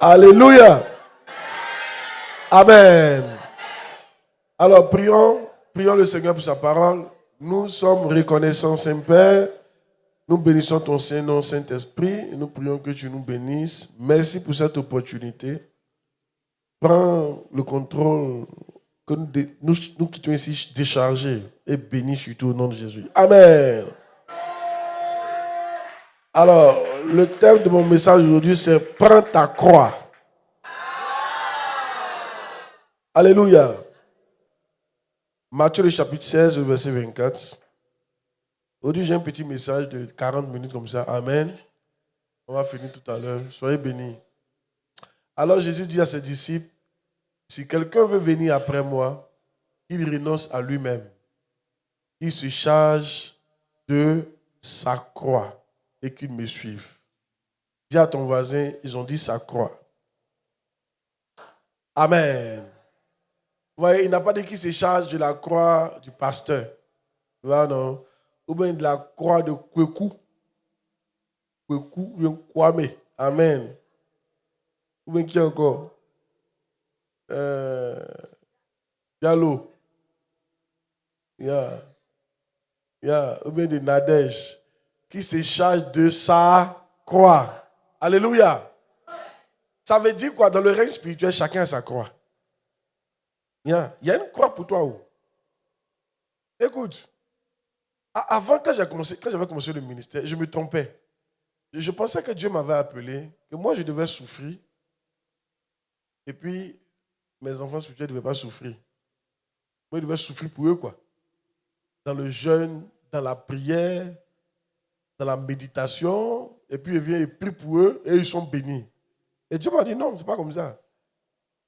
Alléluia. Amen. Alors, prions le Seigneur pour sa parole. Nous sommes reconnaissants, Saint-Père. Nous bénissons ton Saint-Nom, Saint-Esprit. Et nous prions que tu nous bénisses. Merci pour cette opportunité. Prends le contrôle, que nous quittons ici déchargés et bénis surtout au nom de Jésus. Amen. Alors, le thème de mon message aujourd'hui, c'est « Prends ta croix ». Alléluia. Matthieu, le chapitre 16, le verset 24. Aujourd'hui, j'ai un petit message de 40 minutes comme ça. Amen. On va finir tout à l'heure. Soyez bénis. Alors, Jésus dit à ses disciples, si quelqu'un veut venir après moi, qu'il renonce à lui-même. Il se charge de sa croix et qu'il me suive. Dis à ton voisin, ils ont dit sa croix. Amen. Vous voyez, il n'a pas dit qu'il se charge de la croix du pasteur. Tu vois, non? Ou bien de la croix de Kweku. Kweku, ou bien Kwame. Amen. Ou bien qui encore? Diallo. Ou bien de Nadège. Qui se charge de sa croix. Alléluia. Ça veut dire quoi? Dans le règne spirituel, chacun a sa croix. Il y a une croix pour toi. Où? Écoute, avant, quand j'avais commencé le ministère, je me trompais. Je pensais que Dieu m'avait appelé, que moi je devais souffrir. Et puis, mes enfants spirituels ne devaient pas souffrir. Moi, je devais souffrir pour eux, quoi. Dans le jeûne, dans la prière, dans la méditation. Et puis, il vient et prie pour eux et ils sont bénis. Et Dieu m'a dit non, c'est pas comme ça.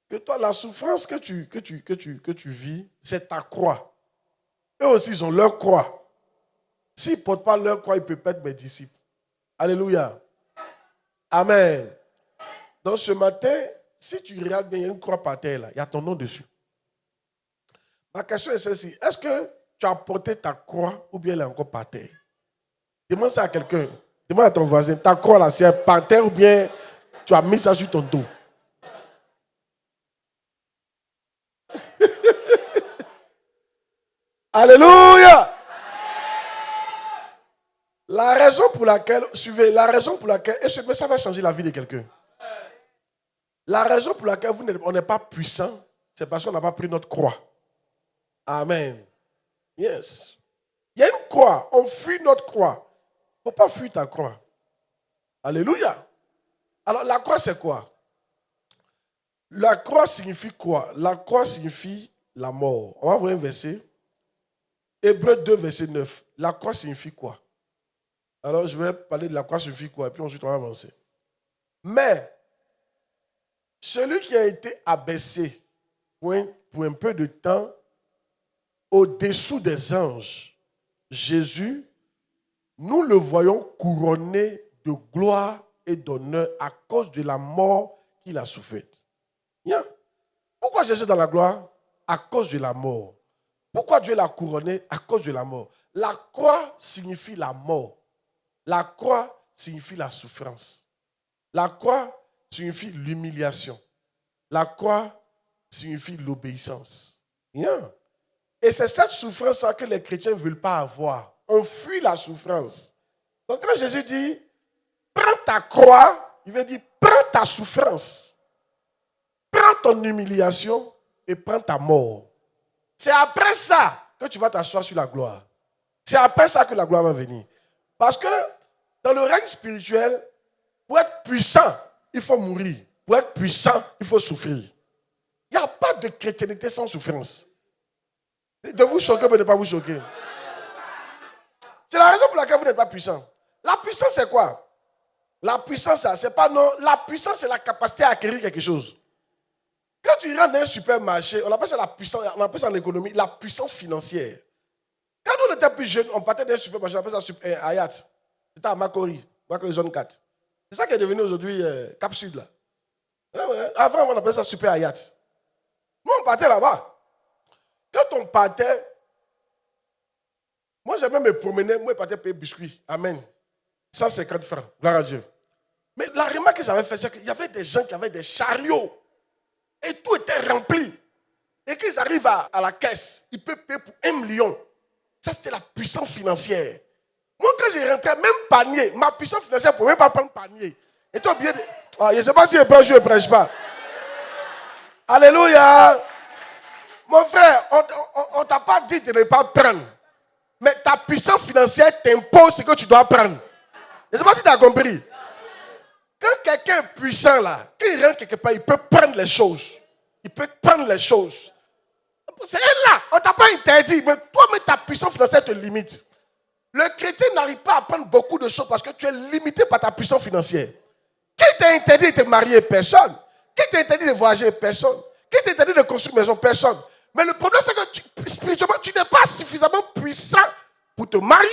Que toi, la souffrance que tu vis, c'est ta croix. Eux aussi, ils ont leur croix. S'ils ne portent pas leur croix, ils peuvent perdre mes disciples. Alléluia. Amen. Donc ce matin, si tu regardes bien, il y a une croix par terre là. Il y a ton nom dessus. Ma question est celle-ci. Est-ce que tu as porté ta croix ou bien elle est encore par terre? Demande ça à quelqu'un. Demande à ton voisin. Ta croix là, c'est par terre ou bien tu as mis ça sur ton dos? Alléluia. La raison pour laquelle, mais ça va changer la vie de quelqu'un. La raison pour laquelle on n'est pas puissant, c'est parce qu'on n'a pas pris notre croix. Amen. Yes. Il y a une croix, on fuit notre croix. Il ne faut pas fuir ta croix. Alléluia. Alors la croix c'est quoi? La croix signifie quoi? La croix signifie la mort. On va voir un verset. Hébreux 2, verset 9. La croix signifie quoi? Alors, je vais parler de la croix signifie quoi, et puis ensuite on va avancer. Mais, celui qui a été abaissé pour un peu de temps au-dessous des anges, Jésus, nous le voyons couronné de gloire et d'honneur à cause de la mort qu'il a soufferte. Bien. Pourquoi Jésus est dans la gloire? À cause de la mort. Pourquoi Dieu l'a couronné? À cause de la mort. La croix signifie la mort. La croix signifie la souffrance. La croix signifie l'humiliation. La croix signifie l'obéissance. Bien. Et c'est cette souffrance-là que les chrétiens ne veulent pas avoir. On fuit la souffrance. Donc quand Jésus dit, prends ta croix, il veut dire, prends ta souffrance. Prends ton humiliation et prends ta mort. C'est après ça que tu vas t'asseoir sur la gloire. C'est après ça que la gloire va venir. Parce que dans le règne spirituel, pour être puissant, il faut mourir. Pour être puissant, il faut souffrir. Il n'y a pas de chrétienté sans souffrance. De vous choquer ou de ne pas vous choquer. C'est la raison pour laquelle vous n'êtes pas puissant. La puissance, c'est quoi? La puissance, c'est pas non. La puissance, c'est la capacité à acquérir quelque chose. Quand tu rentres dans un supermarché, on appelle ça la puissance, on appelle ça en économie la puissance financière. Quand on était plus jeune, on partait d'un supermarché, on appelle ça Hayat. C'était à Makori zone 4. C'est ça qui est devenu aujourd'hui Cap Sud là. Avant, on appelait ça Super Hayat. Nous, on partait là-bas. Quand on partait, moi j'aimais me promener, moi je partais payer biscuits. Amen. 150 francs. Gloire à Dieu. Mais la remarque que j'avais fait, c'est qu'il y avait des gens qui avaient des chariots. Et tout était rempli. Et qu'ils arrivent à la caisse, ils peuvent payer pour 1 million. Ça, c'était la puissance financière. Moi, quand j'ai rentré, même panier, ma puissance financière ne pouvait même pas prendre panier. Et toi, bien. Je ne sais pas si je prêche ou je ne prêche pas. Alléluia. Mon frère, on ne t'a pas dit de ne pas prendre. Mais ta puissance financière t'impose ce que tu dois prendre. Je ne sais pas si tu as compris. Quand quelqu'un est puissant là, quand il rentre quelque part, il peut prendre les choses. Il peut prendre les choses. C'est là, on ne t'a pas interdit, mais toi-même ta puissance financière te limite. Le chrétien n'arrive pas à prendre beaucoup de choses parce que tu es limité par ta puissance financière. Qui t'a interdit de te marier? Personne. Qui t'a interdit de voyager? Personne. Qui t'a interdit de construire une maison? Personne. Mais le problème, c'est que spirituellement, tu n'es pas suffisamment puissant pour te marier,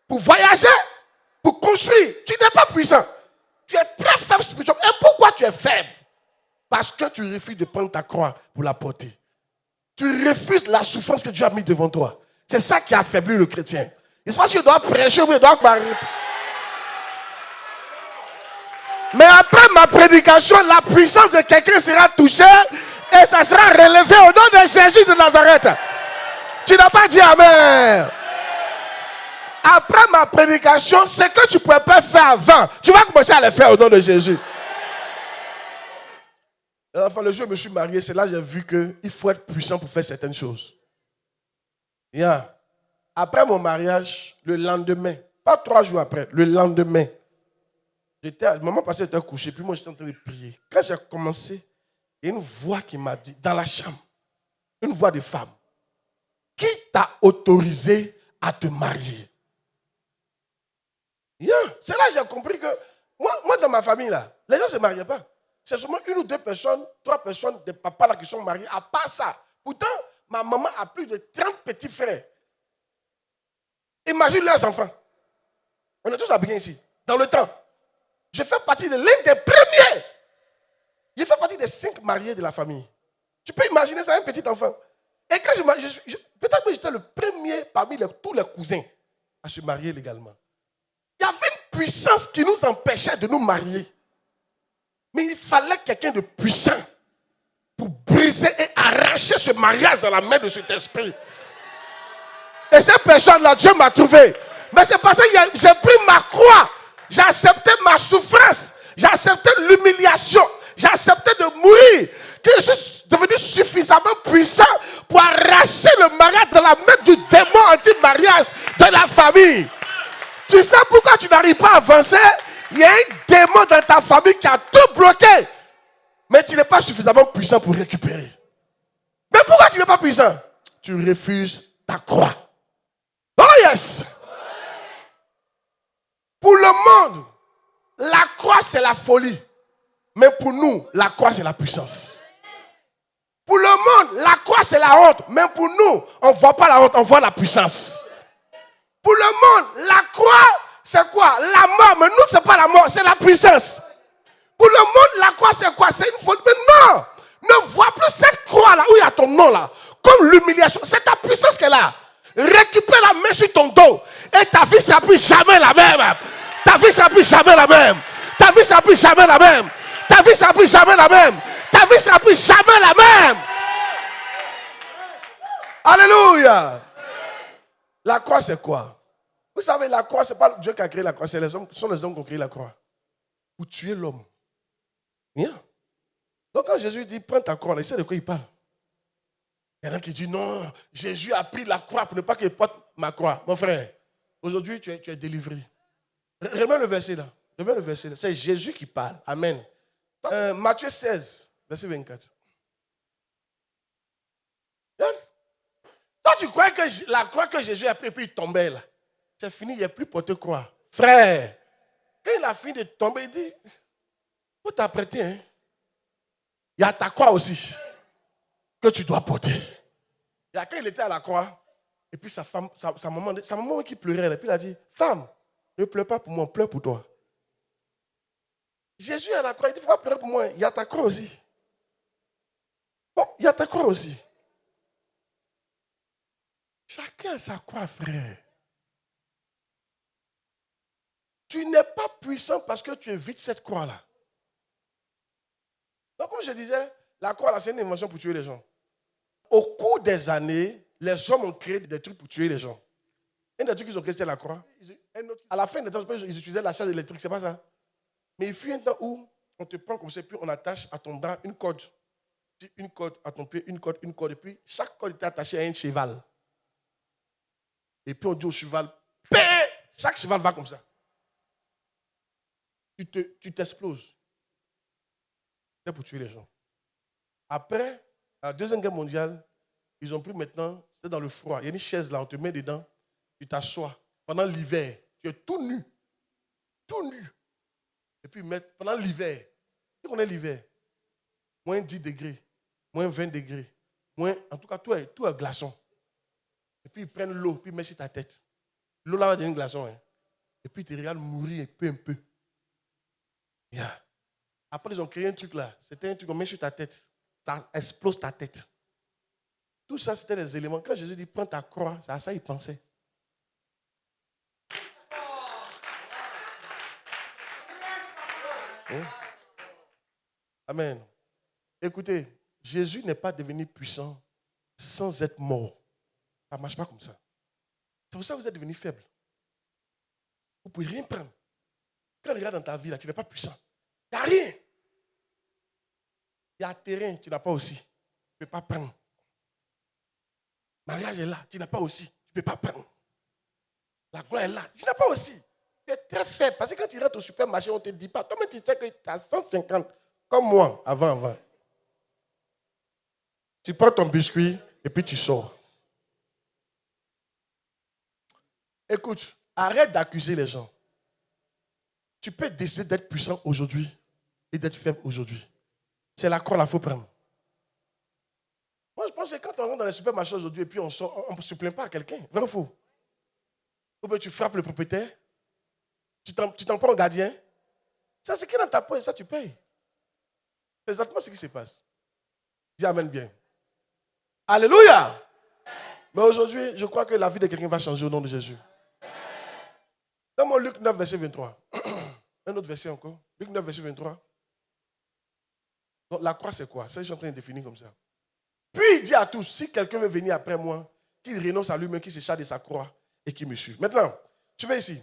pour voyager, pour construire. Tu n'es pas puissant. Tu es très faible spirituellement. Et pourquoi tu es faible? Parce que tu refuses de prendre ta croix pour la porter. Tu refuses la souffrance que Dieu a mis devant toi. C'est ça qui a affaibli le chrétien. Il se passe qu'il doit prêcher, mais il doit m'arrêter. Mais après ma prédication, la puissance de quelqu'un sera touchée et ça sera relevé au nom de Jésus de Nazareth. Tu n'as pas dit Amen. Après ma prédication, ce que tu ne pouvais pas faire avant, tu vas commencer à le faire au nom de Jésus. Enfin, le jour où je me suis marié, c'est là que j'ai vu qu'il faut être puissant pour faire certaines choses. Yeah. Après mon mariage, le lendemain, pas 3 jours après, le lendemain, maman passée était couchée, puis moi j'étais en train de prier. Quand j'ai commencé, il y a une voix qui m'a dit, dans la chambre, une voix de femme, qui t'a autorisé à te marier? Yeah. C'est là que j'ai compris que, moi dans ma famille, là, les gens ne se mariaient pas. C'est seulement 1 ou 2 personnes, 3 personnes, des papas là qui sont mariés, à part ça. Pourtant, ma maman a plus de 30 petits frères. Imagine leurs enfants. On est tous habillés ici, dans le temps. Je fais partie de l'un des premiers. Je fais partie des 5 mariés de la famille. Tu peux imaginer ça, un petit enfant. Et quand peut-être que j'étais le premier parmi tous les cousins à se marier légalement. Il y avait une puissance qui nous empêchait de nous marier. Mais il fallait quelqu'un de puissant pour briser et arracher ce mariage dans la main de cet esprit. Et cette personne-là, Dieu m'a trouvé. Mais c'est parce que j'ai pris ma croix. J'ai accepté ma souffrance. J'ai accepté l'humiliation. J'ai accepté de mourir. Que je suis devenu suffisamment puissant pour arracher le mariage de la main du démon anti-mariage de la famille. Tu sais pourquoi tu n'arrives pas à avancer? Il y a un démon dans ta famille qui a tout bloqué. Mais tu n'es pas suffisamment puissant pour récupérer. Mais pourquoi tu n'es pas puissant? Tu refuses ta croix. Oh yes! Pour le monde, la croix c'est la folie. Mais pour nous, la croix c'est la puissance. Pour le monde, la croix c'est la honte. Mais pour nous, on ne voit pas la honte, on voit la puissance. Pour le monde, la croix c'est quoi? La mort. Mais nous, ce n'est pas la mort, c'est la puissance. Pour le monde, la croix c'est quoi? C'est une folie. Mais non! Ne vois plus cette croix-là où il y a ton nom là. Comme l'humiliation. C'est ta puissance qu'elle a. Récupère la main sur ton dos. Et ta vie ne sera plus jamais la même. Ta vie ne sera plus jamais la même. Ta vie ne sera plus jamais la même. Ta vie ne sera plus jamais la même. Ta vie ne sera plus jamais la même. Alléluia. La croix c'est quoi? Vous savez, la croix, ce n'est pas Dieu qui a créé la croix, c'est les hommes, ce sont les hommes qui ont créé la croix. Pour tuer l'homme. Bien. Donc quand Jésus dit, prends ta croix, il sait de quoi il parle. Il y en a qui disent, non, Jésus a pris la croix pour ne pas qu'il porte ma croix. Mon frère, aujourd'hui, tu es délivré. Remets le verset là. Remets le verset là. C'est Jésus qui parle. Amen. Matthieu 16, verset 24. Toi, tu crois que la croix que Jésus a pris, puis il tombait là. C'est fini, il n'y a plus pour te croire. Frère, quand il a fini de tomber, il dit, faut t'apprêter. Hein? Il y a ta croix aussi que tu dois porter. Et quand il était à la croix, et puis sa maman qui pleurait, et puis il a dit, femme, ne pleure pas pour moi, pleure pour toi. Jésus est à la croix, il dit, il ne faut pas pleurer pour moi, il y a ta croix aussi. Bon, il y a ta croix aussi. Chacun a sa croix, frère. Tu n'es pas puissant parce que tu évites cette croix-là. Comme je disais, la croix, là, c'est une invention pour tuer les gens. Au cours des années, les hommes ont créé des trucs pour tuer les gens. Un des trucs qu'ils ont créé, c'était la croix. À la fin des temps, ils utilisaient la charge électrique, c'est pas ça. Mais il fut un temps où on te prend comme ça, puis on attache à ton bras une corde. Une corde à ton pied, une corde, et puis chaque corde était attachée à un cheval. Et puis on dit au cheval, paix! Chaque cheval va comme ça. Tu t'exploses. C'est pour tuer les gens. Après, à la Deuxième Guerre mondiale, ils ont pris maintenant, c'était dans le froid, il y a une chaise là, on te met dedans, tu t'assois. Pendant l'hiver, tu es tout nu. Tout nu. Et puis pendant l'hiver, tu connais l'hiver, moins 10 degrés, moins 20 degrés, en tout cas, tout est glaçon. Et puis ils prennent l'eau, puis ils mettent sur ta tête. L'eau là va devenir glaçon. Hein. Et puis ils te regardent mourir un peu. Yeah. Après, ils ont créé un truc là. C'était un truc qu'on met sur ta tête. Ça explose ta tête. Tout ça, c'était des éléments. Quand Jésus dit, prends ta croix, c'est à ça il pensait. Hein? Amen. Écoutez, Jésus n'est pas devenu puissant sans être mort. Ça ne marche pas comme ça. C'est pour ça que vous êtes devenu faible. Vous ne pouvez rien prendre. Quand tu regardes dans ta vie, là, tu n'es pas puissant. Il n'y a rien. Il y a un terrain, tu n'as pas aussi. Tu ne peux pas prendre. Mariage est là, tu n'as pas aussi. Tu ne peux pas prendre. La gloire est là, tu n'as pas aussi. Tu es très faible. Parce que quand tu rentres au supermarché, on ne te dit pas. Toi-même, tu sais que tu as 150. Comme moi, avant. Tu prends ton biscuit et puis tu sors. Écoute, arrête d'accuser les gens. Tu peux décider d'être puissant aujourd'hui et d'être faible aujourd'hui. C'est la croix, il faut prendre. Moi, je pense que quand on rentre dans les supermarchés aujourd'hui et puis on sort, on ne se plaint pas à quelqu'un. Vrai ou faux? Ou bien tu frappes le propriétaire, tu t'en prends au gardien. Ça, c'est qui est dans ta poche et ça, tu payes. C'est exactement ce qui se passe. Dis amen bien. Alléluia! Mais aujourd'hui, je crois que la vie de quelqu'un va changer au nom de Jésus. Dans Luc 9, verset 23. Un autre verset encore. Luc 9, verset 23. Donc la croix, c'est quoi? Ça, je suis en train de définir comme ça. Puis il dit à tous, si quelqu'un veut venir après moi, qu'il renonce à lui-même, qu'il se charge de sa croix et qu'il me suive. Maintenant, tu veux ici.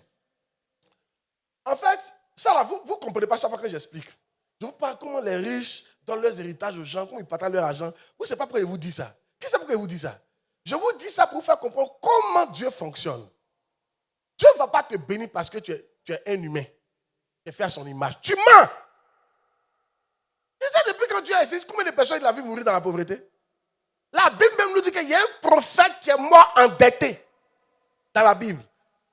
En fait, ça là, vous ne comprenez pas chaque fois que j'explique. Je vous parle comment les riches donnent leurs héritages aux gens, comment ils partagent leur argent. Vous ne savez pas pourquoi je vous dis ça. Qui sait pourquoi je vous dis ça? Je vous dis ça pour vous faire comprendre comment Dieu fonctionne. Dieu ne va pas te bénir parce que tu es un humain. Tu es fait à son image. Tu mens. Tu sais, depuis quand Dieu a essayé, combien de personnes il a vu mourir dans la pauvreté? La Bible même nous dit qu'il y a un prophète qui est mort endetté. Dans la Bible.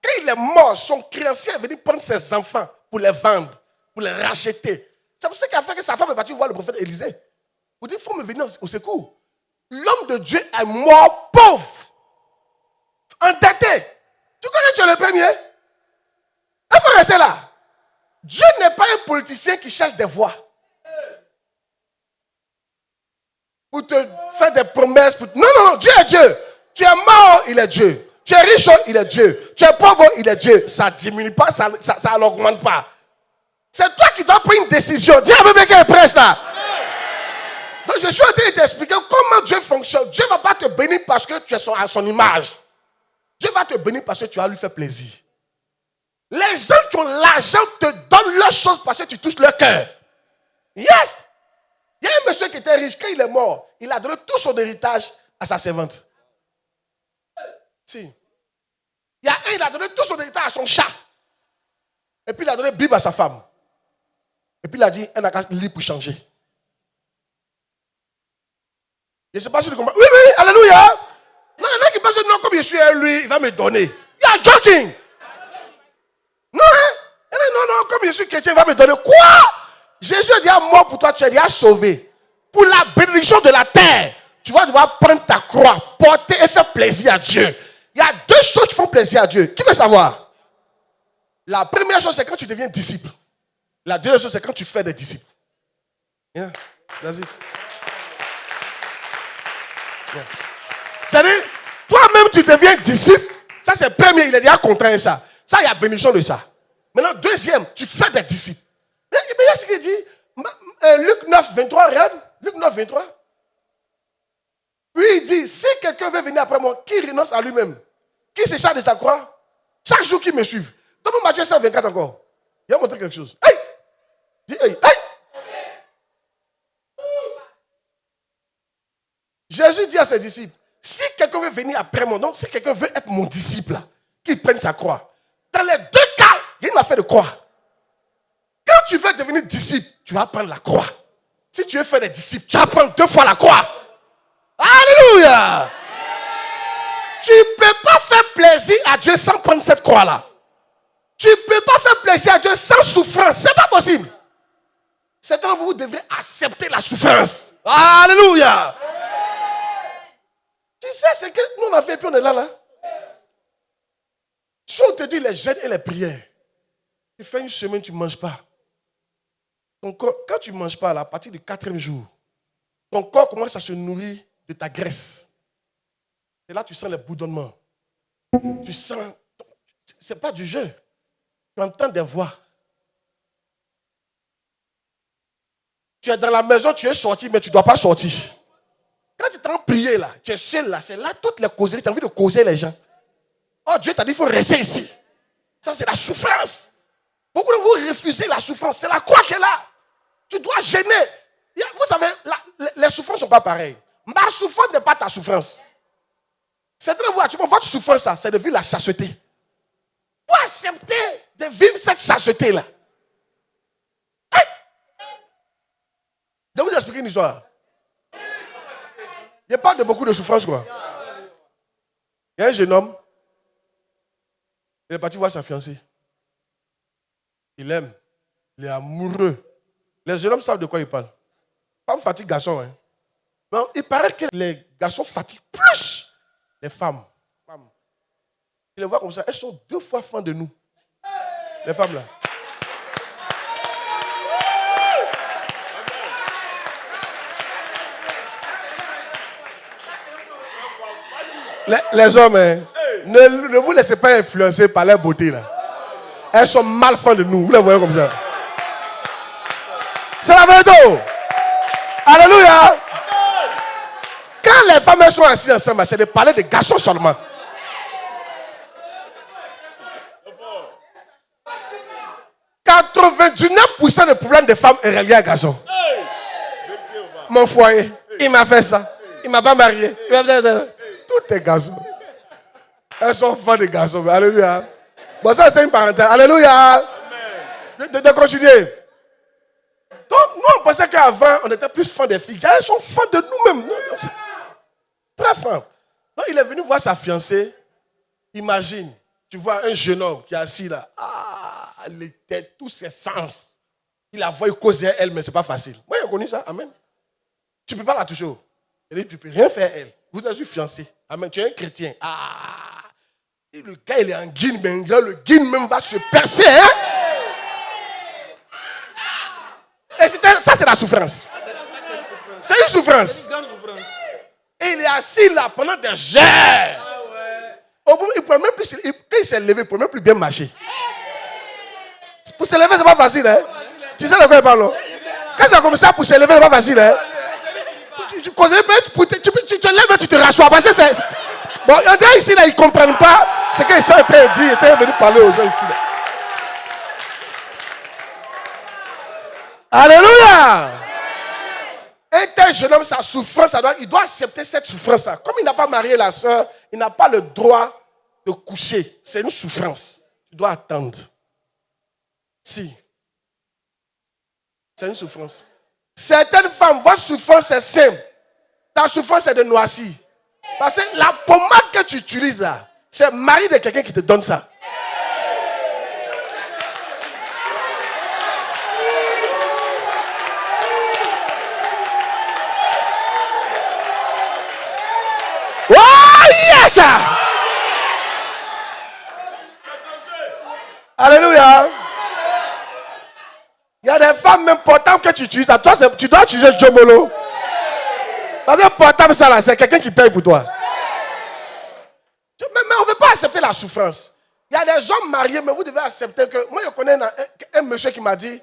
Quand il est mort, son créancier est venu prendre ses enfants pour les vendre, pour les racheter. C'est pour ça qu'il a fait que sa femme est partie voir le prophète Élisée. Pour dire, il faut me venir au secours. L'homme de Dieu est mort pauvre. Endetté. Tu connais, tu es le premier. Il faut rester là. Dieu n'est pas un politicien qui cherche des voix. Pour te faire des promesses. Non, Dieu est Dieu. Tu es mort, il est Dieu. Tu es riche, il est Dieu. Tu es pauvre, il est Dieu. Ça ne diminue pas, ça n'augmente pas. C'est toi qui dois prendre une décision. Dis à bébé qu'elle est prêche là. Donc je suis en train de t'expliquer comment Dieu fonctionne. Dieu ne va pas te bénir parce que tu es à son image. Dieu va te bénir parce que tu vas lui faire plaisir. Les gens qui ont l'argent te donnent leurs choses parce que tu touches leur cœur. Yes! Il y a un monsieur qui était riche, quand il est mort, il a donné tout son héritage à sa servante. Si. Il a donné tout son héritage à son chat. Et puis il a donné Bible à sa femme. Et puis il a dit, elle n'a qu'à lire pour changer. Je ne sais pas si tu comprends. Oui, alléluia. Non, il y en a qui pensent, non, comme je suis à lui, il va me donner. You are joking. Non, non, comme je suis chrétien, il va me donner. Quoi? Jésus a déjà mort pour toi, tu es déjà sauvé. Pour la bénédiction de la terre, tu vas devoir prendre ta croix, porter et faire plaisir à Dieu. Il y a deux choses qui font plaisir à Dieu. Qui veut savoir? La première chose, c'est quand tu deviens disciple. La deuxième chose, c'est quand tu fais des disciples. Yeah, that's it. Yeah. C'est-à-dire, toi-même, tu deviens disciple. Ça, c'est le premier. Il est déjà contraint ça. Ça, il y a bénédiction de ça. Maintenant, deuxième, tu fais des disciples. Mais il y a ce qu'il dit. Luc 9, 23, regarde. Luc 9, 23. Puis il dit, si quelqu'un veut venir après moi, qui renonce à lui-même, qui se charge de sa croix, chaque jour qu'il me suive. Donc Matthieu 5, 24 encore. Il va montrer quelque chose. Hey! Dis hey, hey! Jésus dit à ses disciples, si quelqu'un veut venir après moi, donc si quelqu'un veut être mon disciple, qu'il prenne sa croix. Dans les deux cas, il y a une affaire de croix. Quand tu veux devenir disciple, tu vas prendre la croix. Si tu veux faire des disciples, tu vas prendre 2 fois la croix. Alléluia! Tu ne peux pas faire plaisir à Dieu sans prendre cette croix-là. Tu ne peux pas faire plaisir à Dieu sans souffrance. Ce n'est pas possible. Certains vous devrez accepter la souffrance. Alléluia! Tu sais ce que nous on a fait, puis on est là. Si on te dit les jeûnes et les prières, tu fais une semaine, tu ne manges pas. Ton corps, quand tu ne manges pas, là, à partir du 4e jour, ton corps commence à se nourrir de ta graisse. Et là, tu sens les bourdonnements. Tu sens... Ce n'est pas du jeu. Tu entends des voix. Tu es dans la maison, tu es sorti, mais tu ne dois pas sortir. Quand tu t'en prié là, tu es seul là, c'est là toutes les causeries, tu as envie de causer les gens. Oh, Dieu t'a dit, il faut rester ici. Ça, c'est la souffrance. Beaucoup de vous refusez la souffrance. C'est la croix qui est là. Tu dois gêner. Vous savez, les souffrances ne sont pas pareilles. Ma souffrance n'est pas ta souffrance. Certains de vous, votre souffrance, c'est de vivre la chasteté. Pour accepter de vivre cette chasteté-là. Hey! Je vais vous expliquer une histoire. Il parle de beaucoup de souffrance, quoi. Il y a un jeune homme. Il est parti voir sa fiancée. Il aime. Il est amoureux. Les jeunes hommes savent de quoi il parle. Femme fatigue garçon. Hein. Mais il paraît que les garçons fatiguent plus les femmes. Tu les vois comme ça. Elles sont 2 fois fans de nous. Les femmes là. Les hommes, hein, ne vous laissez pas influencer par leur beauté là. Elles sont mal fans de nous. Vous les voyez comme ça. C'est la vérité. Alléluia. Quand les femmes sont assises ensemble, c'est de parler de garçons seulement. « 99% des problèmes des femmes est relié à garçons. Mon foyer, il m'a fait ça. Il m'a pas marié. Tout est garçon. Elles sont fans de garçons. Alléluia. Bon, ça c'est une parenthèse. Alléluia. De continuer. Donc, nous, on pensait qu'avant, on était plus fans des filles. Elles sont fans de nous-mêmes. Très fans. Donc, il est venu voir sa fiancée. Imagine, tu vois un jeune homme qui est assis là. Elle était tous ses sens. Il la voit causer elle, mais ce n'est pas facile. Moi, j'ai connu ça. Amen. Tu ne peux pas la toucher. Elle dit, tu ne peux rien faire elle. Vous êtes une fiancée. Amen. Tu es un chrétien. Et le gars, il est en guine, mais le guine même va se percer. Hein? Et ça, c'est la souffrance. C'est une souffrance. Et il est assis là pendant des heures. Il peut même plus, quand il s'est levé, il ne peut même plus bien marcher. Pour se lever, ce n'est pas facile. Hein? Tu sais de quoi il parle? Quand tu as commencé pour se lever, ce n'est pas facile. Hein? Tu te lèves et tu te rassois. Parce que bon, il y en a ici, là, ils ne comprennent pas ce que les gens étaient dit. Ils étaient venus parler aux gens ici. Là. Alléluia! Un tel jeune homme, sa souffrance, il doit accepter cette souffrance-là. Comme il n'a pas marié la soeur, il n'a pas le droit de coucher. C'est une souffrance. Tu dois attendre. Si. C'est une souffrance. Certaines femmes, votre souffrance est simple. Ta souffrance est de noisir. Parce que la pommade que tu utilises là, c'est le mari de quelqu'un qui te donne ça. Oh yes! Alléluia! Il y a des femmes même portables que tu utilises. Toi, tu dois utiliser Jomolo. Parce que portable, ça là, c'est quelqu'un qui paye pour toi. Mais on ne veut pas accepter la souffrance. Il y a des hommes mariés, mais vous devez accepter que... Moi, je connais un monsieur qui m'a dit,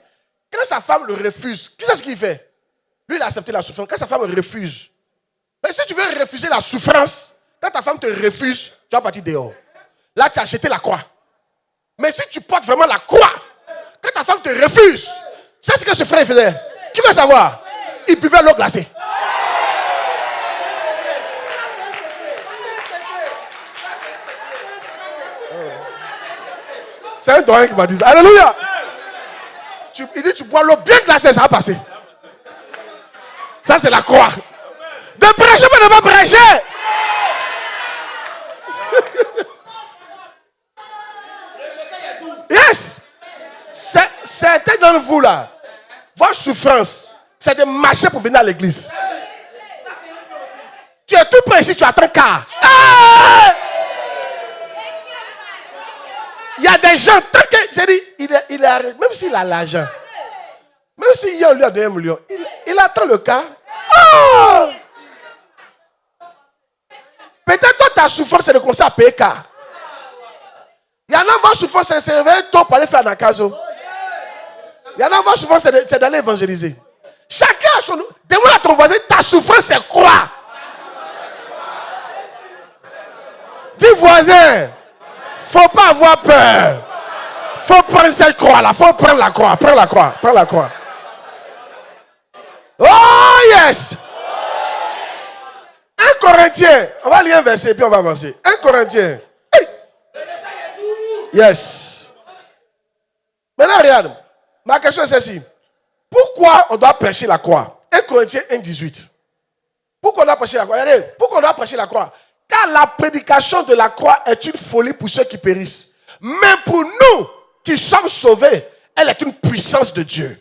Quand sa femme le refuse, qu'est-ce qu'il fait? Lui, il a accepté la souffrance. Quand sa femme refuse, mais si tu veux refuser la souffrance, quand ta femme te refuse, tu vas partir dehors. Là, tu as acheté la croix. Mais si tu portes vraiment la croix, quand ta femme te refuse, c'est ce que ce frère faisait. Qui veut savoir? Il buvait l'eau glacée. C'est un doyen qui m'a dit ça. Alléluia. Il dit tu bois l'eau bien glacée, ça va passer. Ça c'est la croix. De prêcher mais de pas prêcher. Yes. Certains d'entre vous là, votre souffrance, c'est de marcher pour venir à l'église. Tu es tout prêt ici, tu attends car. Il y a des gens, tant que j'ai dit, il est, même s'il a l'argent, même s'il y a lui a 2 millions, il attend le cas. Oh! Peut-être toi, ta souffrance, c'est de commencer à payer car. Il y en a votre souffrance, c'est de se réveiller tôt pour aller faire la caso. Il y en a votre souffrance, c'est d'aller évangéliser. Chacun a son. Demande à ton voisin, ta souffrance, c'est quoi? Dis voisin. Faut pas avoir peur. Faut prendre cette croix-là. Faut prendre la croix. Prends la croix. Prends la croix. Oh yes. 1 Corinthiens. On va lire un verset puis on va avancer. 1 Corinthiens. Hey. Yes. Maintenant regarde. Ma question est celle-ci. Pourquoi on doit prêcher la croix? 1 Corinthiens 1,18. Pourquoi on doit prêcher la croix? Regardez. Pourquoi on doit prêcher la croix? Car la prédication de la croix est une folie pour ceux qui périssent. Mais pour nous qui sommes sauvés, elle est une puissance de Dieu.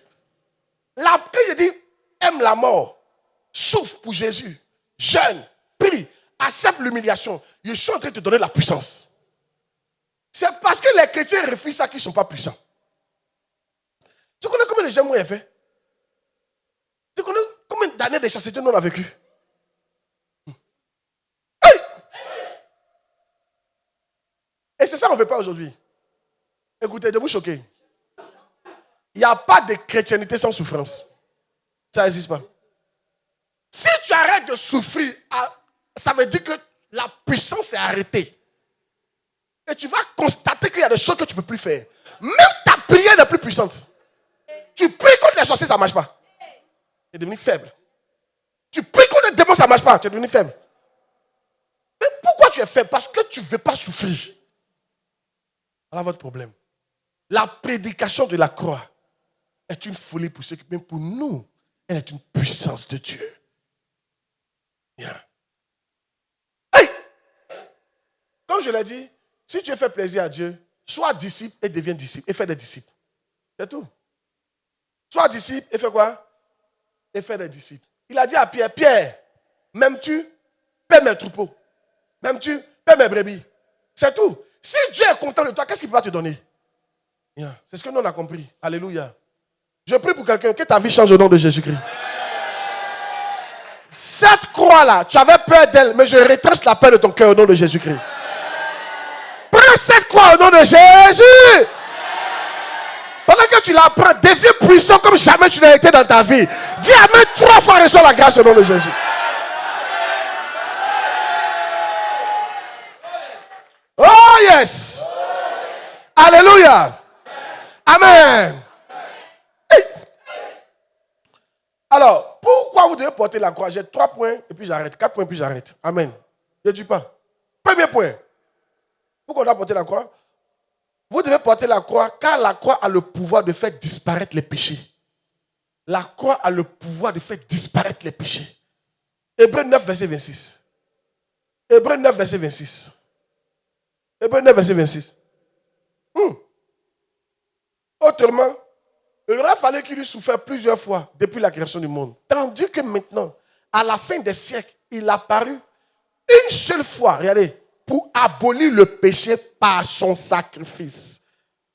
Quand il dit, aime la mort, souffre pour Jésus, jeûne, prie, accepte l'humiliation. Je suis en train de te donner la puissance. C'est parce que les chrétiens refusent ça qu'ils ne sont pas puissants. Tu connais combien de gens ont fait? Tu connais combien d'années de chasteté nous on a vécu? Et c'est ça qu'on ne veut pas aujourd'hui. Écoutez, de vous choquer. Il n'y a pas de chrétienté sans souffrance. Ça n'existe pas. Si tu arrêtes de souffrir, ça veut dire que la puissance est arrêtée. Et tu vas constater qu'il y a des choses que tu ne peux plus faire. Même ta prière n'est plus puissante. Tu pries contre les sorciers, ça ne marche pas. Tu es devenu faible. Tu pries contre les démons, ça ne marche pas. Tu es devenu faible. Mais pourquoi tu es faible? Parce que tu ne veux pas souffrir. Voilà votre problème. La prédication de la croix est une folie pour ceux qui, même pour nous, elle est une puissance de Dieu. Bien. Hey! Comme je l'ai dit, si tu veux faire plaisir à Dieu, sois disciple et deviens disciple et fais des disciples. C'est tout. Sois disciple et fais quoi? Et fais des disciples. Il a dit à Pierre, Pierre, m'aimes-tu? Paie mes troupeaux. M'aimes-tu? Paie mes brebis. C'est tout. Si Dieu est content de toi, qu'est-ce qu'il va te donner? Yeah. C'est ce que nous on a compris. Alléluia. Je prie pour quelqu'un que ta vie change au nom de Jésus-Christ. Cette croix-là, tu avais peur d'elle, mais je retrace la peur de ton cœur au nom de Jésus-Christ. Prends cette croix au nom de Jésus. Pendant que tu la prends, deviens puissant comme jamais tu n'as été dans ta vie. Dis Amen 3 fois, reçois la grâce au nom de Jésus. Oh yes. Alléluia. Amen. Hey. Alors, pourquoi vous devez porter la croix? J'ai 3 points et puis j'arrête. 4 points et puis j'arrête. Amen. Je ne dis pas. Premier point. Pourquoi on doit porter la croix? Vous devez porter la croix car la croix a le pouvoir de faire disparaître les péchés. La croix a le pouvoir de faire disparaître les péchés. Hébreux 9, verset 26. Hébreux 9, verset 26. Hébreux 9, verset 26. Autrement, il aurait fallu qu'il lui souffre plusieurs fois depuis la création du monde. Tandis que maintenant, à la fin des siècles, il a apparu une seule fois, regardez, pour abolir le péché par son sacrifice.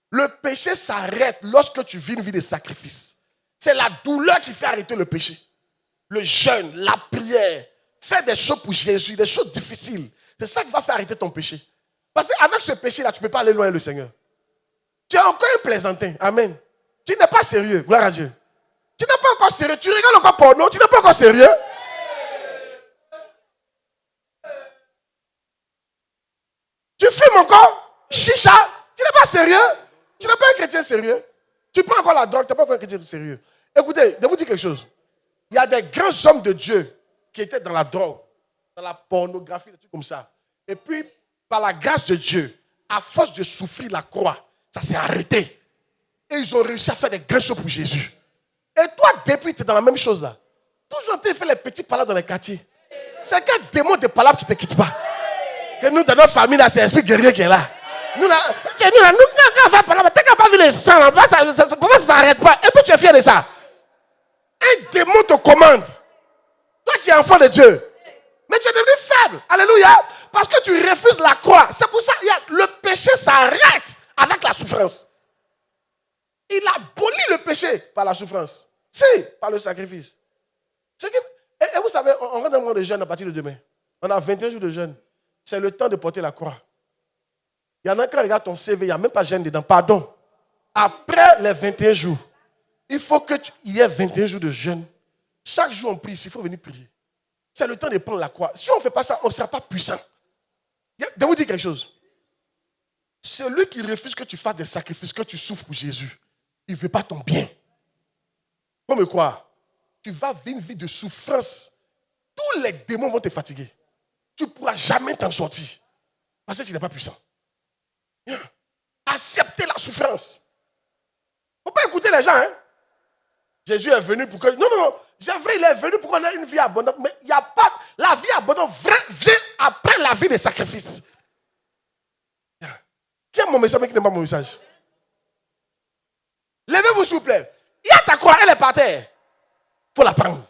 Le péché s'arrête lorsque tu vis une vie de sacrifice. C'est la douleur qui fait arrêter le péché. Le jeûne, la prière, faire des choses pour Jésus, des choses difficiles. C'est ça qui va faire arrêter ton péché. Parce qu'avec ce péché-là, tu ne peux pas aller loin le Seigneur. Tu es encore un plaisantin. Amen. Tu n'es pas sérieux, gloire à Dieu. Tu n'es pas encore sérieux, tu regardes encore porno, tu n'es pas encore sérieux. Tu fumes encore chicha, tu n'es pas sérieux. Tu n'es pas un chrétien sérieux. Tu prends encore la drogue, tu n'es pas encore un chrétien sérieux. Écoutez, je vous dire quelque chose. Il y a des grands hommes de Dieu qui étaient dans la drogue, dans la pornographie, des trucs comme ça. Et puis, par la grâce de Dieu, à force de souffrir la croix, ça s'est arrêté. Et ils ont réussi à faire des grandes choses pour Jésus. Et toi, depuis, tu es dans la même chose là. Toujours en train de faire les petits palabres dans les quartiers. C'est quel démon de palabres qui ne te quitte pas? Que nous, dans notre famille, là, c'est l'esprit guerrier qui est là. Nous, quand on fait palabres, tu n'as pas vu les sangs, là, ça ne s'arrête pas. Et puis tu es fier de ça. Un démon te commande. Toi qui es enfant de Dieu. Mais tu es devenu faible. Alléluia. Parce que tu refuses la croix. C'est pour ça que le péché s'arrête avec la souffrance. Il abolit le péché par la souffrance. Si, par le sacrifice. Et vous savez, on va dans un moment de jeûne à partir de demain. On a 21 jours de jeûne. C'est le temps de porter la croix. Il y en a qui regardent ton CV, il n'y a même pas jeûne dedans. Pardon. Après les 21 jours, il faut qu'il y ait 21 jours de jeûne. Chaque jour, on prie ici, il faut venir prier. C'est le temps de prendre la croix. Si on ne fait pas ça, on ne sera pas puissant. Je vous dire quelque chose. Celui qui refuse que tu fasses des sacrifices, que tu souffres pour Jésus, il ne veut pas ton bien. Faut me croire. Tu vas vivre une vie de souffrance. Tous les démons vont te fatiguer. Tu ne pourras jamais t'en sortir. Parce que tu n'es pas puissant. Acceptez la souffrance. Il ne faut pas écouter les gens. Hein? Jésus est venu pour que... Non. C'est vrai, il est venu pour qu'on ait une vie abondante. Mais il n'y a pas... La vie abondante vient après la vie de sacrifice. Qui est mon message, mais qui n'est pas mon message? Levez-vous, s'il vous plaît. Il y a ta croix, elle est par terre. Il faut la prendre.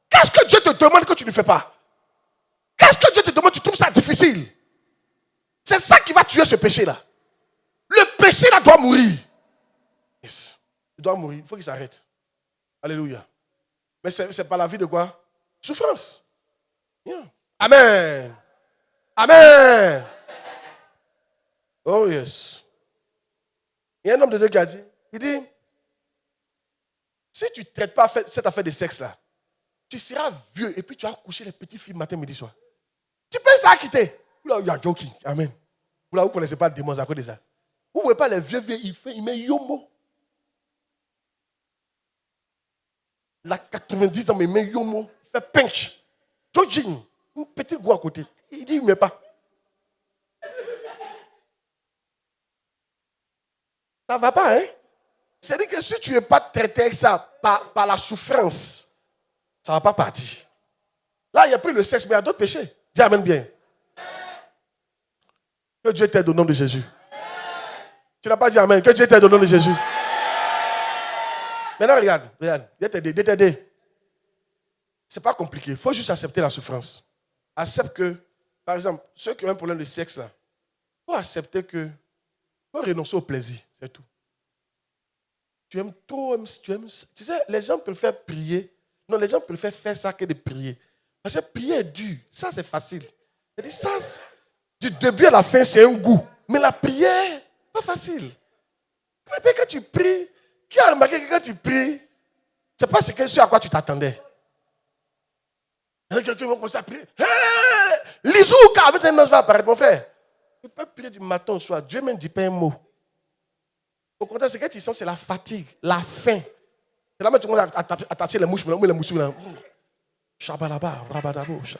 Qu'est-ce que Dieu te demande que tu ne fais pas? Qu'est-ce que Dieu te demande, tu trouves ça difficile? C'est ça qui va tuer ce péché-là. Le péché-là doit mourir. Yes. Il doit mourir, il faut qu'il s'arrête. Alléluia. Mais c'est pas la vie de quoi? Souffrance. Yeah. Amen. Amen. Oh yes. Il y a un homme de Dieu qui a dit, il dit, si tu ne traites pas cette affaire de sexe-là, tu seras vieux et puis tu vas coucher les petites filles matin, midi, soir. Tu peux ça quitter. Là, il y a joking. Amen. Vous ne connaissez pas le démon à cause de ça. Vous ne voyez pas les vieux, il met yomo. La 90 ans, mais il met yomo. Il fait pinch. Jogging. Une petite goût à côté. Il dit, il ne met pas. Ça ne va pas, hein? C'est-à-dire que si tu n'es pas traité avec ça par la souffrance, ça ne va pas partir. Là, il y a plus le sexe, mais il y a d'autres péchés. Dis amen bien. Que Dieu t'aide au nom de Jésus. Tu n'as pas dit amen. Que Dieu t'aide au nom de Jésus. Maintenant, regarde. Dieu t'aide. Ce n'est pas compliqué. Il faut juste accepter la souffrance. Accepte que, par exemple, ceux qui ont un problème de sexe, là, il faut accepter que, il faut renoncer au plaisir. C'est tout. Tu aimes trop, tu sais, les gens préfèrent prier. Non, les gens préfèrent faire ça que de prier. Parce que prier est dur. Ça, c'est facile. C'est-à-dire, ça, du début à la fin, c'est un goût. Mais la prière, pas facile. Mais quand tu pries, qui a remarqué que quand tu pries, c'est pas ce à quoi tu t'attendais. Il y a quelqu'un qui va commencer à prier. Hey, Lisou, car maintenant, il va apparaître, mon frère. Tu peux prier du matin au soir. Dieu ne me dit pas un mot. Au contraire, ce que tu sens, c'est la fatigue, la faim. C'est là que tu commences à attacher les mouches. Les mouches là. Shabalaba, rabadabo. Tu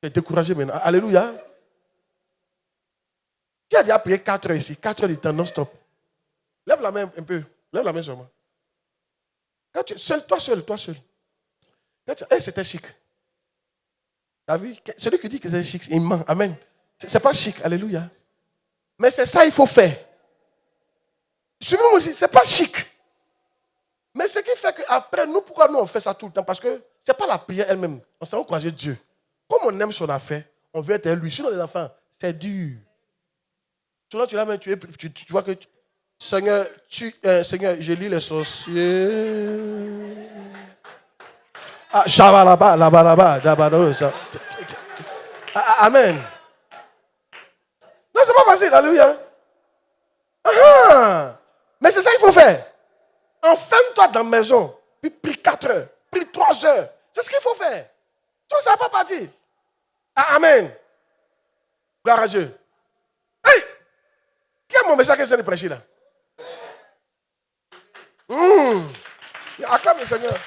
es découragé maintenant. Alléluia. Qui a déjà prié 4 heures ici? 4 heures de temps non-stop. Lève la main un peu. Lève la main sur moi. Toi seul. C'était chic. Tu as vu? Celui qui dit que c'est chic, il ment. Amen. C'est pas chic. Alléluia. Mais c'est ça qu'il faut faire. Suivez-moi aussi, ce n'est pas chic. Mais ce qui fait qu'après, pourquoi nous on fait ça tout le temps? Parce que ce n'est pas la prière elle-même. On s'est encouragé Dieu. Comme on aime son affaire, on veut être lui. Sinon, les enfants, c'est dur. Sinon, tu vois que Seigneur, je lis les sorciers. Ah, shabalaba, labalaba, dabado. Amen. Non, c'est pas facile. Alléluia. Mais c'est ça qu'il faut faire. Enferme-toi dans la maison. Puis prie 4 heures. Prie 3 heures. C'est ce qu'il faut faire. Ça ne va pas partir. Ah, amen. Gloire à Dieu. Hey! Qui est mon message que c'est de prêcher là? Acclame le Seigneur.